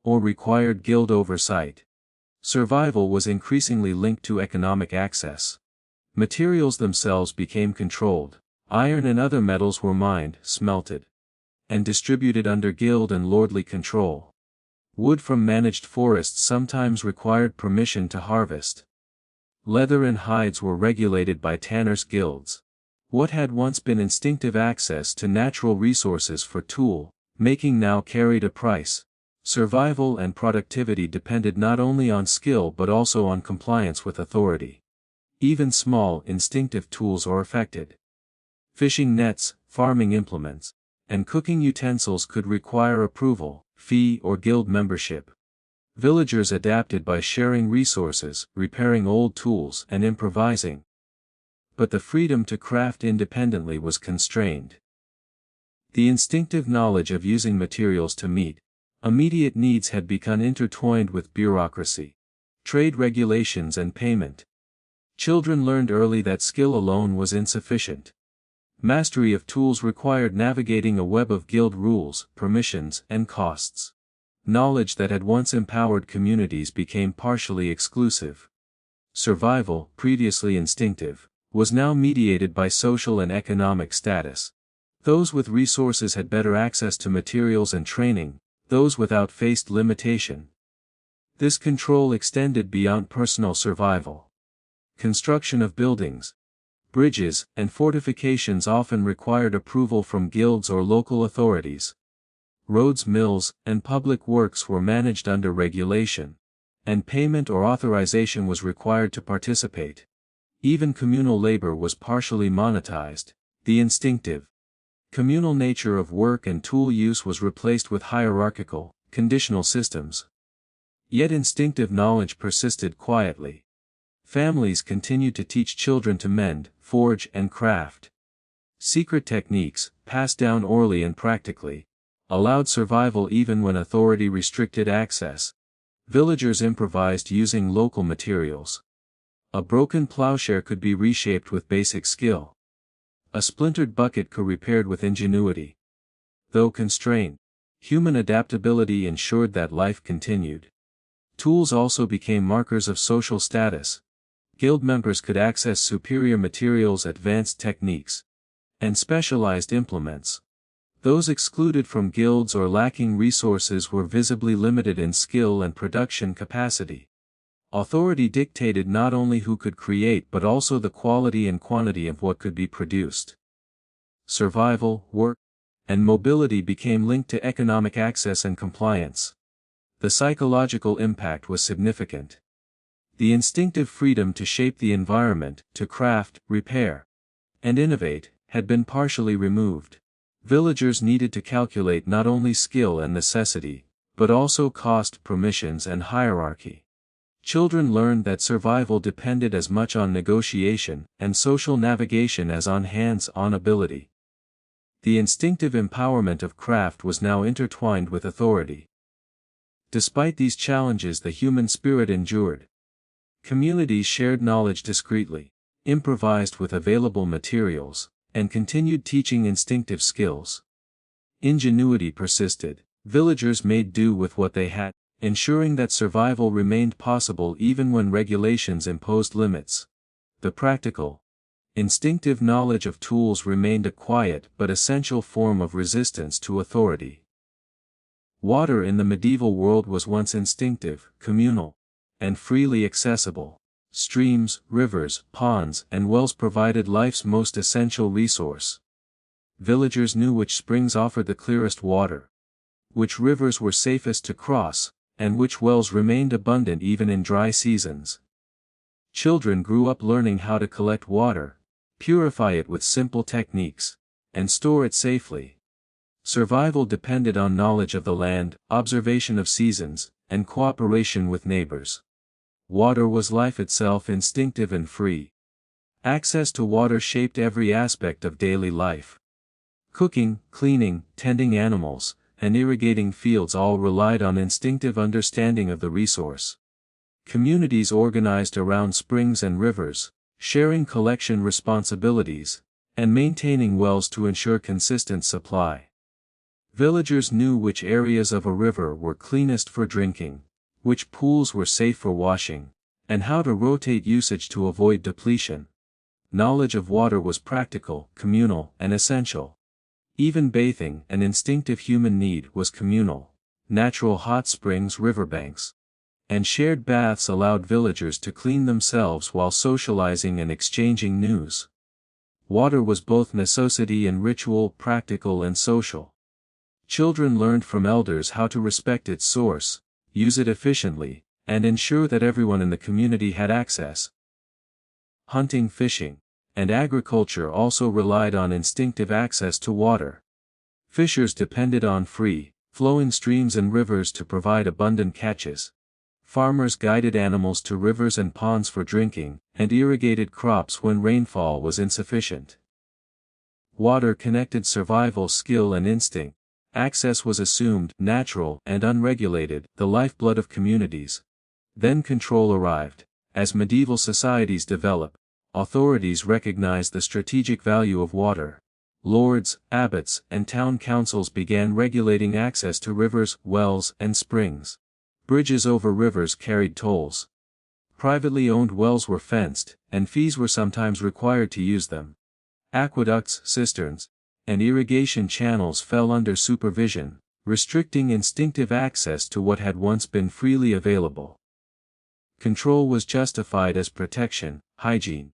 or required guild oversight. Survival was increasingly linked to economic access. Materials themselves became controlled. Iron and other metals were mined, smelted, and distributed under guild and lordly control. Wood from managed forests sometimes required permission to harvest. Leather and hides were regulated by tanners' guilds. What had once been instinctive access to natural resources for tool making now carried a price. Survival and productivity depended not only on skill but also on compliance with authority. Even small, instinctive tools are affected. Fishing nets, farming implements, and cooking utensils could require approval, fee or guild membership. Villagers adapted by sharing resources, repairing old tools and improvising. But the freedom to craft independently was constrained. The instinctive knowledge of using materials to meet immediate needs had become intertwined with bureaucracy, trade regulations and payment. Children learned early that skill alone was insufficient. Mastery of tools required navigating a web of guild rules, permissions, and costs. Knowledge that had once empowered communities became partially exclusive. Survival, previously instinctive, was now mediated by social and economic status. Those with resources had better access to materials and training, those without faced limitation. This control extended beyond personal survival. Construction of buildings, bridges, and fortifications often required approval from guilds or local authorities. Roads, mills, and public works were managed under regulation, and payment or authorization was required to participate. Even communal labor was partially monetized. The instinctive, communal nature of work and tool use was replaced with hierarchical, conditional systems. Yet instinctive knowledge persisted quietly. Families continued to teach children to mend, forge and craft. Secret techniques, passed down orally and practically, allowed survival even when authority restricted access. Villagers improvised using local materials. A broken plowshare could be reshaped with basic skill. A splintered bucket could be repaired with ingenuity. Though constrained, human adaptability ensured that life continued. Tools also became markers of social status. Guild members could access superior materials, advanced techniques, and specialized implements. Those excluded from guilds or lacking resources were visibly limited in skill and production capacity. Authority dictated not only who could create but also the quality and quantity of what could be produced. Survival, work, and mobility became linked to economic access and compliance. The psychological impact was significant. The instinctive freedom to shape the environment, to craft, repair, and innovate, had been partially removed. Villagers needed to calculate not only skill and necessity, but also cost, permissions and hierarchy. Children learned that survival depended as much on negotiation and social navigation as on hands-on ability. The instinctive empowerment of craft was now intertwined with authority. Despite these challenges, the human spirit endured. Communities shared knowledge discreetly, improvised with available materials, and continued teaching instinctive skills. Ingenuity persisted. Villagers made do with what they had, ensuring that survival remained possible even when regulations imposed limits. The practical, instinctive knowledge of tools remained a quiet but essential form of resistance to authority. Water in the medieval world was once instinctive, communal, and freely accessible. Streams, rivers, ponds, and wells provided life's most essential resource. Villagers knew which springs offered the clearest water, which rivers were safest to cross, and which wells remained abundant even in dry seasons. Children grew up learning how to collect water, purify it with simple techniques, and store it safely. Survival depended on knowledge of the land, observation of seasons, and cooperation with neighbors. Water was life itself, instinctive and free. Access to water shaped every aspect of daily life. Cooking, cleaning, tending animals, and irrigating fields all relied on instinctive understanding of the resource. Communities organized around springs and rivers, sharing collection responsibilities, and maintaining wells to ensure consistent supply. Villagers knew which areas of a river were cleanest for drinking, which pools were safe for washing, and how to rotate usage to avoid depletion. Knowledge of water was practical, communal, and essential. Even bathing, an instinctive human need, was communal. Natural hot springs, riverbanks, and shared baths allowed villagers to clean themselves while socializing and exchanging news. Water was both necessity and ritual, practical and social. Children learned from elders how to respect its source, use it efficiently, and ensure that everyone in the community had access. Hunting, fishing, and agriculture also relied on instinctive access to water. Fishers depended on free, flowing streams and rivers to provide abundant catches. Farmers guided animals to rivers and ponds for drinking, and irrigated crops when rainfall was insufficient. Water connected survival, skill and instinct. Access was assumed, natural and unregulated, the lifeblood of communities. Then control arrived. As medieval societies developed, authorities recognized the strategic value of water. Lords, abbots, and town councils began regulating access to rivers, wells, and springs. Bridges over rivers carried tolls. Privately owned wells were fenced, and fees were sometimes required to use them. Aqueducts, cisterns, and irrigation channels fell under supervision, restricting instinctive access to what had once been freely available. Control was justified as protection, hygiene,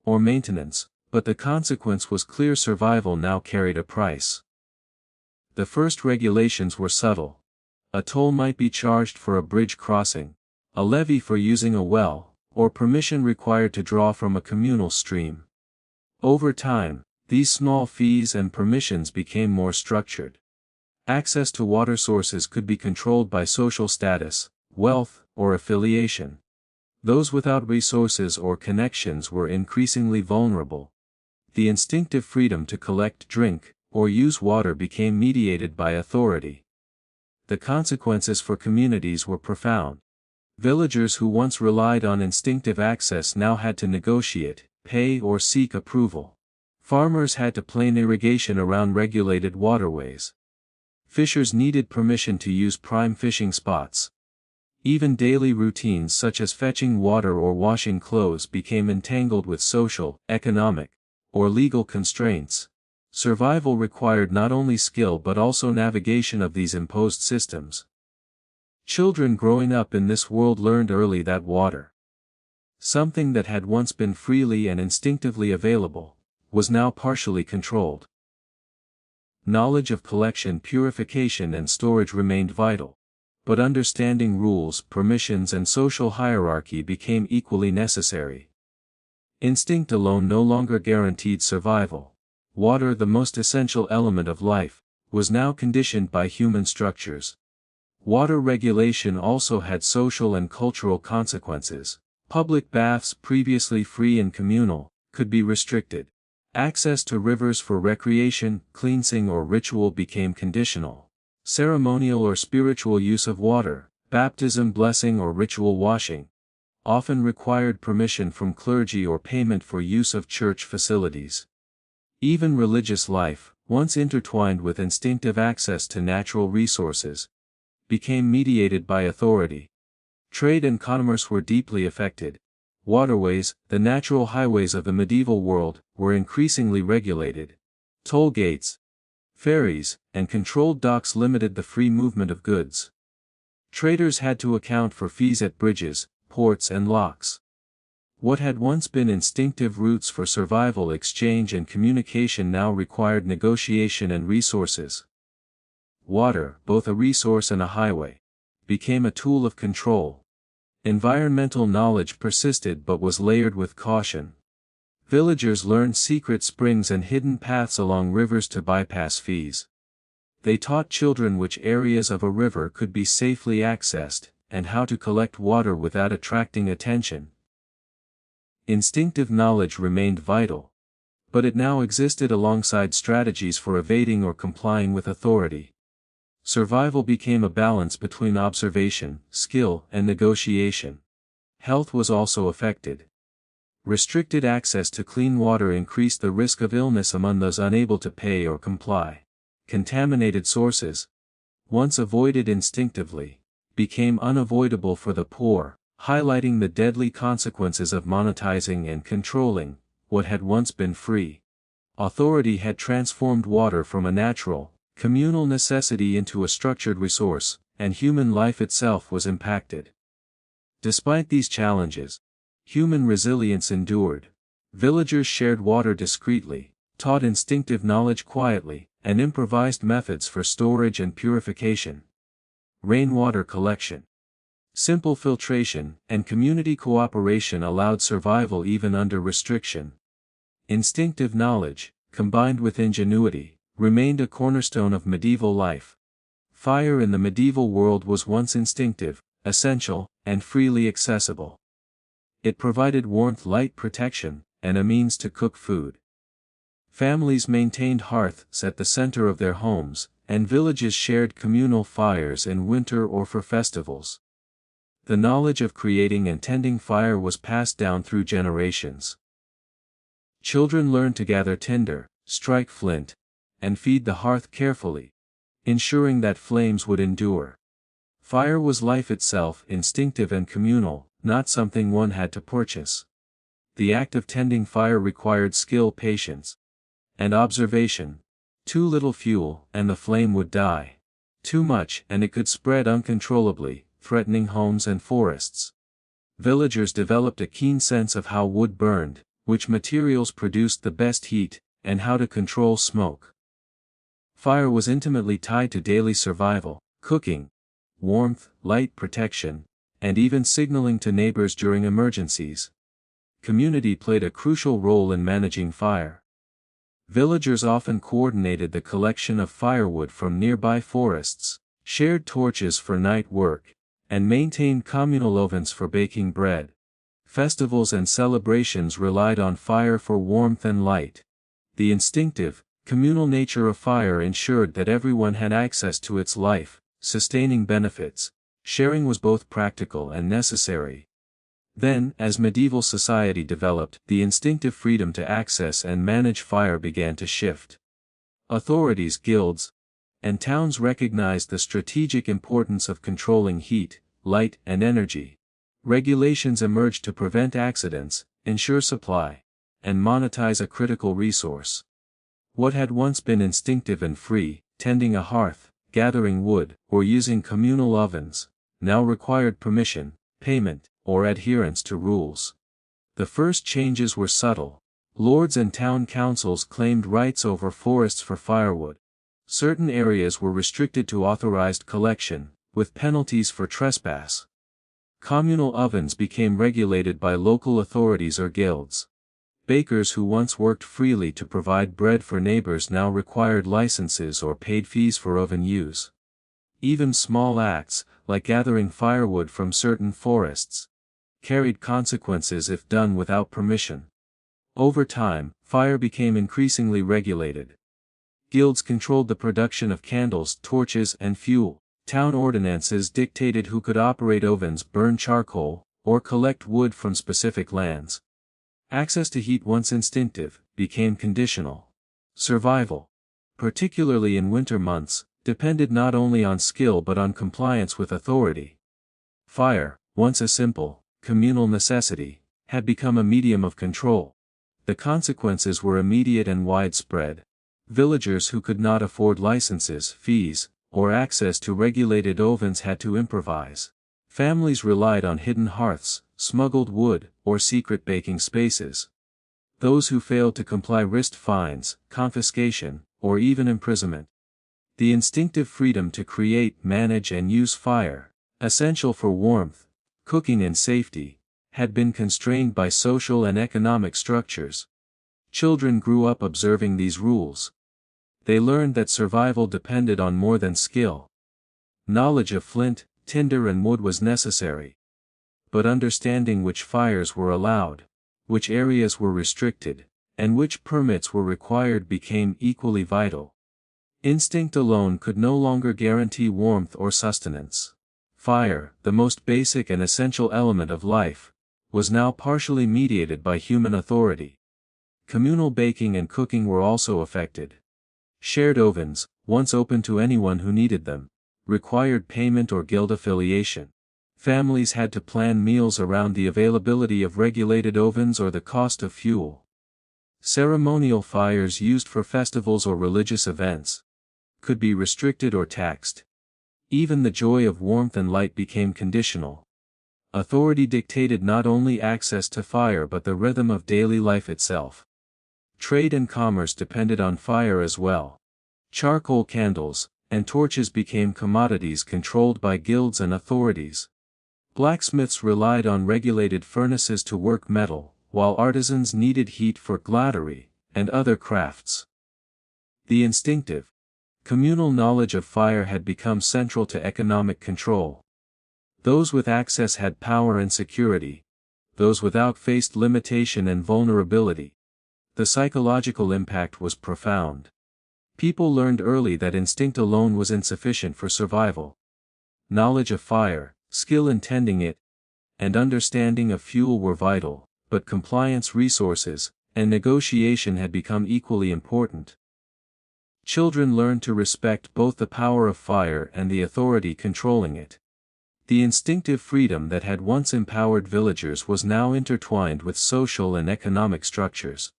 or maintenance, but the consequence was clear: survival now carried a price. The first regulations were subtle. A toll might be charged for a bridge crossing, a levy for using a well, or permission required to draw from a communal stream. Over time, these small fees and permissions became more structured. Access to water sources could be controlled by social status, wealth, or affiliation. Those without resources or connections were increasingly vulnerable. The instinctive freedom to collect, drink, or use water became mediated by authority. The consequences for communities were profound. Villagers who once relied on instinctive access now had to negotiate, pay, or seek approval. Farmers had to plan irrigation around regulated waterways. Fishers needed permission to use prime fishing spots. Even daily routines such as fetching water or washing clothes became entangled with social, economic, or legal constraints. Survival required not only skill but also navigation of these imposed systems. Children growing up in this world learned early that water, something that had once been freely and instinctively available, was now partially controlled. Knowledge of collection, purification and storage remained vital, but understanding rules, permissions and social hierarchy became equally necessary. Instinct alone no longer guaranteed survival. Water, the most essential element of life, was now conditioned by human structures. Water regulation also had social and cultural consequences. Public baths, previously free and communal, could be restricted. Access to rivers for recreation, cleansing or ritual became conditional. Ceremonial or spiritual use of water, baptism, blessing or ritual washing, often required permission from clergy or payment for use of church facilities. Even religious life, once intertwined with instinctive access to natural resources, became mediated by authority. Trade and commerce were deeply affected. Waterways, the natural highways of the medieval world, were increasingly regulated. Toll gates, ferries, and controlled docks limited the free movement of goods. Traders had to account for fees at bridges, ports and locks. What had once been instinctive routes for survival, exchange and communication now required negotiation and resources. Water, both a resource and a highway, became a tool of control. Environmental knowledge persisted but was layered with caution. Villagers learned secret springs and hidden paths along rivers to bypass fees. They taught children which areas of a river could be safely accessed, and how to collect water without attracting attention. Instinctive knowledge remained vital, but it now existed alongside strategies for evading or complying with authority. Survival became a balance between observation, skill, and negotiation. Health was also affected. Restricted access to clean water increased the risk of illness among those unable to pay or comply. Contaminated sources, once avoided instinctively, became unavoidable for the poor, highlighting the deadly consequences of monetizing and controlling what had once been free. Authority had transformed water from a natural, communal necessity into a structured resource, and human life itself was impacted. Despite these challenges, human resilience endured. Villagers shared water discreetly, taught instinctive knowledge quietly, and improvised methods for storage and purification. Rainwater collection, simple filtration, and community cooperation allowed survival even under restriction. Instinctive knowledge, combined with ingenuity, remained a cornerstone of medieval life. Fire in the medieval world was once instinctive, essential, and freely accessible. It provided warmth, light, protection, and a means to cook food. Families maintained hearths at the center of their homes, and villages shared communal fires in winter or for festivals. The knowledge of creating and tending fire was passed down through generations. Children learned to gather tinder, strike flint, and feed the hearth carefully, ensuring that flames would endure. Fire was life itself, instinctive and communal, not something one had to purchase. The act of tending fire required skill, patience, and observation. Too little fuel, and the flame would die. Too much, and it could spread uncontrollably, threatening homes and forests. Villagers developed a keen sense of how wood burned, which materials produced the best heat, and how to control smoke. Fire was intimately tied to daily survival, cooking, warmth, light, protection, and even signaling to neighbors during emergencies. Community played a crucial role in managing fire. Villagers often coordinated the collection of firewood from nearby forests, shared torches for night work, and maintained communal ovens for baking bread. Festivals and celebrations relied on fire for warmth and light. The instinctive, communal nature of fire ensured that everyone had access to its life-sustaining benefits. Sharing was both practical and necessary. Then, as medieval society developed, the instinctive freedom to access and manage fire began to shift. Authorities, guilds, and towns recognized the strategic importance of controlling heat, light, and energy. Regulations emerged to prevent accidents, ensure supply, and monetize a critical resource. What had once been instinctive and free, tending a hearth, gathering wood, or using communal ovens, now required permission, payment, or adherence to rules. The first changes were subtle. Lords and town councils claimed rights over forests for firewood. Certain areas were restricted to authorized collection, with penalties for trespass. Communal ovens became regulated by local authorities or guilds. Bakers who once worked freely to provide bread for neighbors now required licenses or paid fees for oven use. Even small acts, like gathering firewood from certain forests, carried consequences if done without permission. Over time, fire became increasingly regulated. Guilds controlled the production of candles, torches, and fuel. Town ordinances dictated who could operate ovens, burn charcoal, or collect wood from specific lands. Access to heat, once instinctive, became conditional. Survival, particularly in winter months, depended not only on skill but on compliance with authority. Fire, once a simple, communal necessity, had become a medium of control. The consequences were immediate and widespread. Villagers who could not afford licenses, fees, or access to regulated ovens had to improvise. Families relied on hidden hearths, smuggled wood, or secret baking spaces. Those who failed to comply risked fines, confiscation, or even imprisonment. The instinctive freedom to create, manage, and use fire, essential for warmth, cooking, and safety, had been constrained by social and economic structures. Children grew up observing these rules. They learned that survival depended on more than skill. Knowledge of flint, tinder, and wood was necessary. But understanding which fires were allowed, which areas were restricted, and which permits were required became equally vital. Instinct alone could no longer guarantee warmth or sustenance. Fire, the most basic and essential element of life, was now partially mediated by human authority. Communal baking and cooking were also affected. Shared ovens, once open to anyone who needed them, required payment or guild affiliation. Families had to plan meals around the availability of regulated ovens or the cost of fuel. Ceremonial fires used for festivals or religious events could be restricted or taxed. Even the joy of warmth and light became conditional. Authority dictated not only access to fire but the rhythm of daily life itself. Trade and commerce depended on fire as well. Charcoal candles and torches became commodities controlled by guilds and authorities. Blacksmiths relied on regulated furnaces to work metal, while artisans needed heat for glattery and other crafts. The instinctive, communal knowledge of fire had become central to economic control. Those with access had power and security. Those without faced limitation and vulnerability. The psychological impact was profound. People learned early that instinct alone was insufficient for survival. Knowledge of fire, skill in tending it, and understanding of fuel were vital, but compliance, resources, and negotiation had become equally important. Children learned to respect both the power of fire and the authority controlling it. The instinctive freedom that had once empowered villagers was now intertwined with social and economic structures.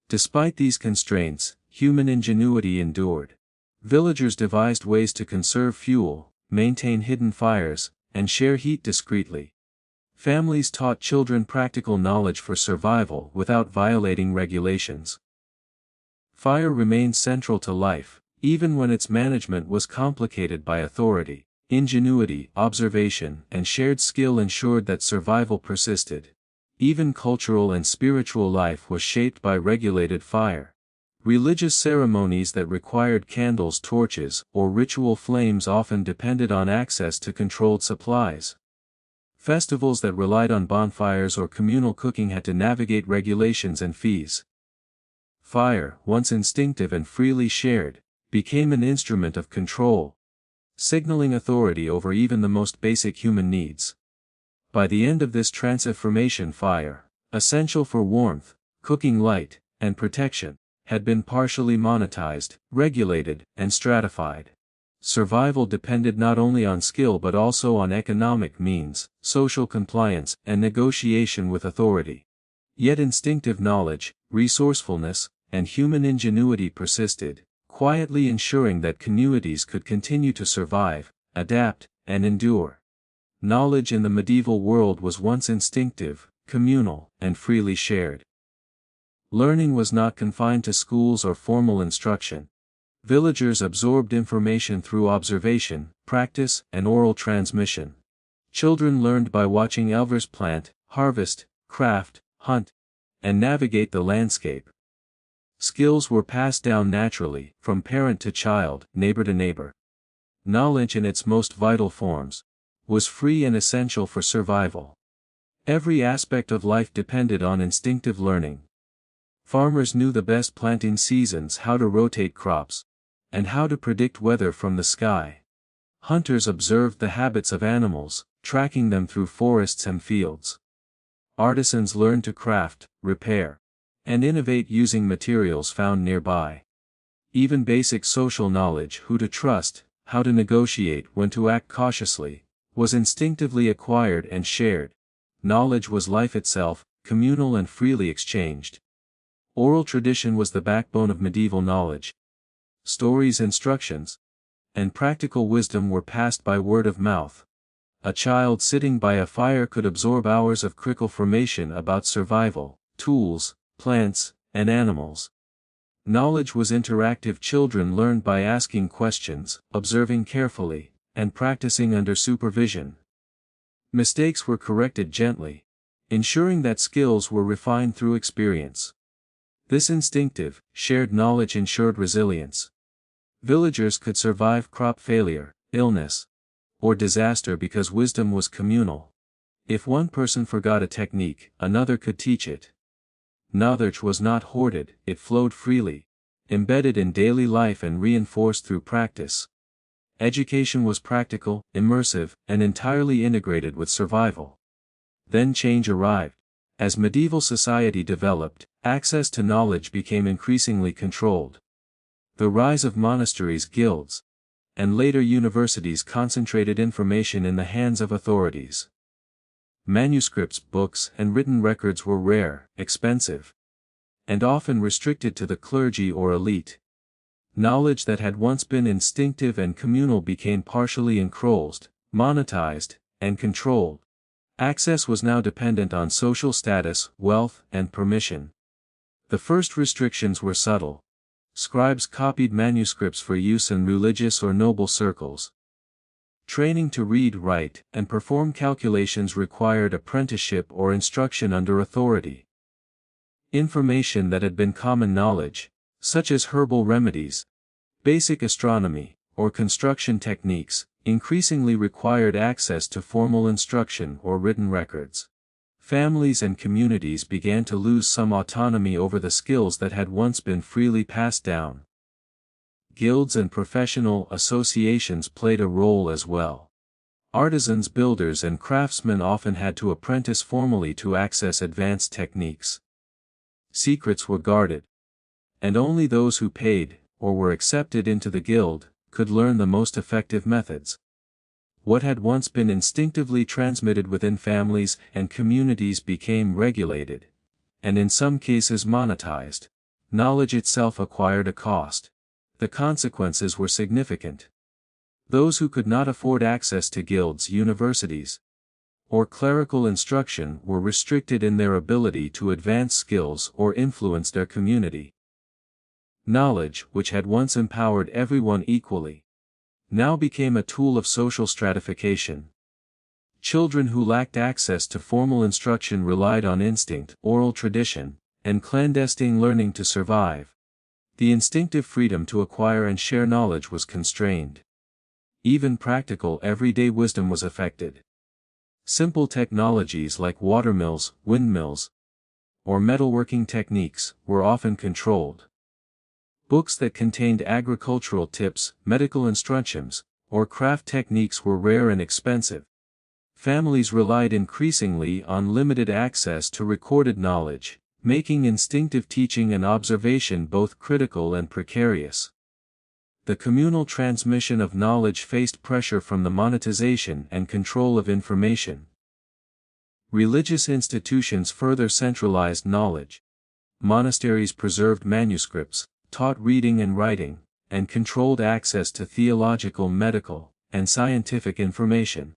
Despite these constraints, human ingenuity endured. Villagers devised ways to conserve fuel, maintain hidden fires, and share heat discreetly. Families taught children practical knowledge for survival without violating regulations. Fire remained central to life, even when its management was complicated by authority. Ingenuity, observation, and shared skill ensured that survival persisted. Even cultural and spiritual life was shaped by regulated fire. Religious ceremonies that required candles, torches, or ritual flames often depended on access to controlled supplies. Festivals that relied on bonfires or communal cooking had to navigate regulations and fees. Fire, once instinctive and freely shared, became an instrument of control, signaling authority over even the most basic human needs. By the end of this transformation, fire, essential for warmth, cooking, light, and protection, had been partially monetized, regulated, and stratified. Survival depended not only on skill but also on economic means, social compliance, and negotiation with authority. Yet instinctive knowledge, resourcefulness, and human ingenuity persisted, quietly ensuring that communities could continue to survive, adapt, and endure. Knowledge in the medieval world was once instinctive, communal, and freely shared. Learning was not confined to schools or formal instruction. Villagers absorbed information through observation, practice, and oral transmission. Children learned by watching elders plant, harvest, craft, hunt, and navigate the landscape. Skills were passed down naturally, from parent to child, neighbor to neighbor. Knowledge in its most vital forms was free and essential for survival. Every aspect of life depended on instinctive learning. Farmers knew the best planting seasons, how to rotate crops, and how to predict weather from the sky. Hunters observed the habits of animals, tracking them through forests and fields. Artisans learned to craft, repair, and innovate using materials found nearby. Even basic social knowledge, who to trust, how to negotiate, when to act cautiously, was instinctively acquired and shared. Knowledge was life itself, communal and freely exchanged. Oral tradition was the backbone of medieval knowledge. Stories, instructions, and practical wisdom were passed by word of mouth. A child sitting by a fire could absorb hours of critical information about survival, tools, plants, and animals. Knowledge was interactive. Children learned by asking questions, observing carefully, and practicing under supervision. Mistakes were corrected gently, ensuring that skills were refined through experience. This instinctive, shared knowledge ensured resilience. Villagers could survive crop failure, illness, or disaster because wisdom was communal. If one person forgot a technique, another could teach it. Knowledge was not hoarded, it flowed freely, embedded in daily life and reinforced through practice. Education was practical, immersive, and entirely integrated with survival. Then change arrived. As medieval society developed, access to knowledge became increasingly controlled. The rise of monasteries, guilds, and later universities concentrated information in the hands of authorities. Manuscripts, books, and written records were rare, expensive, and often restricted to the clergy or elite. Knowledge that had once been instinctive and communal became partially enclosed, monetized, and controlled. Access was now dependent on social status, wealth, and permission. The first restrictions were subtle. Scribes copied manuscripts for use in religious or noble circles. Training to read, write, and perform calculations required apprenticeship or instruction under authority. Information that had been common knowledge, such as herbal remedies, basic astronomy, or construction techniques, increasingly required access to formal instruction or written records. Families and communities began to lose some autonomy over the skills that had once been freely passed down. Guilds and professional associations played a role as well. Artisans, builders, and craftsmen often had to apprentice formally to access advanced techniques. Secrets were guarded, and only those who paid, or were accepted into the guild, could learn the most effective methods. What had once been instinctively transmitted within families and communities became regulated, and in some cases monetized. Knowledge itself acquired a cost. The consequences were significant. Those who could not afford access to guilds, universities, or clerical instruction were restricted in their ability to advance skills or influence their community. Knowledge, which had once empowered everyone equally, now became a tool of social stratification. Children who lacked access to formal instruction relied on instinct, oral tradition, and clandestine learning to survive. The instinctive freedom to acquire and share knowledge was constrained. Even practical everyday wisdom was affected. Simple technologies like watermills, windmills, or metalworking techniques were often controlled. Books that contained agricultural tips, medical instructions, or craft techniques were rare and expensive. Families relied increasingly on limited access to recorded knowledge, making instinctive teaching and observation both critical and precarious. The communal transmission of knowledge faced pressure from the monetization and control of information. Religious institutions further centralized knowledge. Monasteries preserved manuscripts, taught reading and writing, and controlled access to theological, medical, and scientific information.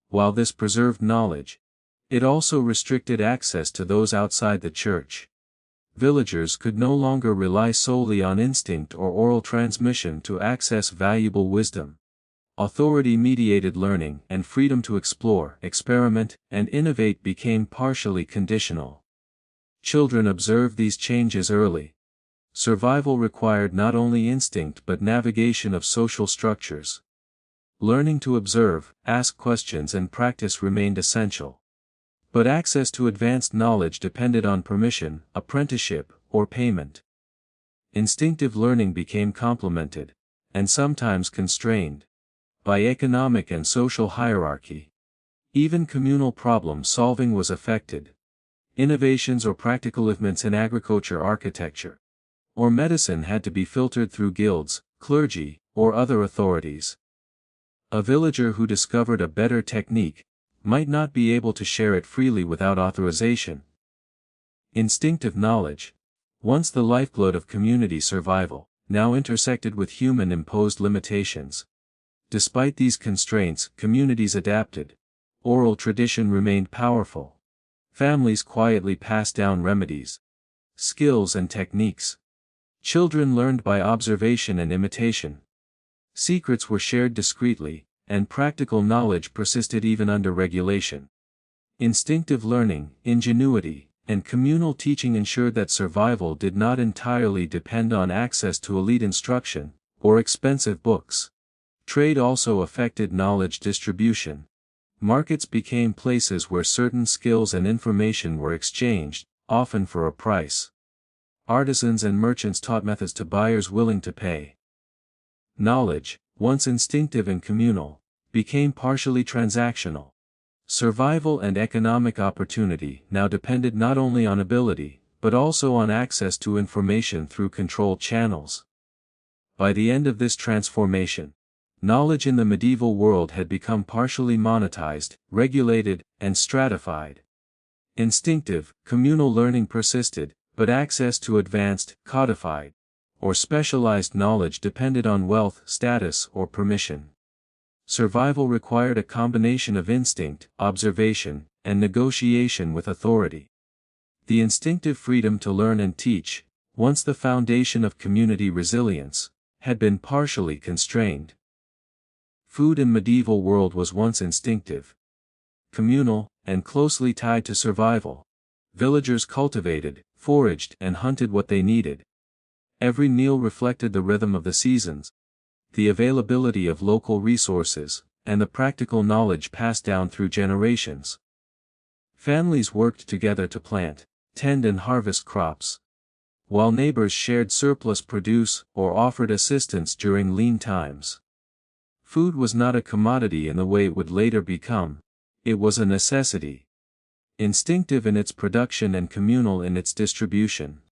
While this preserved knowledge, it also restricted access to those outside the church. Villagers could no longer rely solely on instinct or oral transmission to access valuable wisdom. Authority-mediated learning and freedom to explore, experiment, and innovate became partially conditional. Children observed these changes early. Survival required not only instinct but navigation of social structures. Learning to observe, ask questions, and practice remained essential. But access to advanced knowledge depended on permission, apprenticeship, or payment. Instinctive learning became complemented, and sometimes constrained, by economic and social hierarchy. Even communal problem solving was affected. Innovations or practical achievements in agriculture, architecture, or medicine had to be filtered through guilds, clergy, or other authorities. A villager who discovered a better technique might not be able to share it freely without authorization. Instinctive knowledge, once the lifeblood of community survival, now intersected with human-imposed limitations. Despite these constraints, communities adapted. Oral tradition remained powerful. Families quietly passed down remedies, skills, and techniques. Children learned by observation and imitation. Secrets were shared discreetly, and practical knowledge persisted even under regulation. Instinctive learning, ingenuity, and communal teaching ensured that survival did not entirely depend on access to elite instruction, or expensive books. Trade also affected knowledge distribution. Markets became places where certain skills and information were exchanged, often for a price. Artisans and merchants taught methods to buyers willing to pay. Knowledge, once instinctive and communal, became partially transactional. Survival and economic opportunity now depended not only on ability, but also on access to information through controlled channels. By the end of this transformation, knowledge in the medieval world had become partially monetized, regulated, and stratified. Instinctive, communal learning persisted, but access to advanced, codified, or specialized knowledge depended on wealth, status, or permission. Survival required a combination of instinct, observation, and negotiation with authority. The instinctive freedom to learn and teach, once the foundation of community resilience, had been partially constrained. Food in medieval world was once instinctive, communal, and closely tied to survival. Villagers cultivated, foraged, and hunted what they needed. Every meal reflected the rhythm of the seasons, the availability of local resources, and the practical knowledge passed down through generations. Families worked together to plant, tend and harvest crops, while neighbors shared surplus produce or offered assistance during lean times. Food was not a commodity in the way it would later become, it was a necessity. Instinctive in its production and communal in its distribution.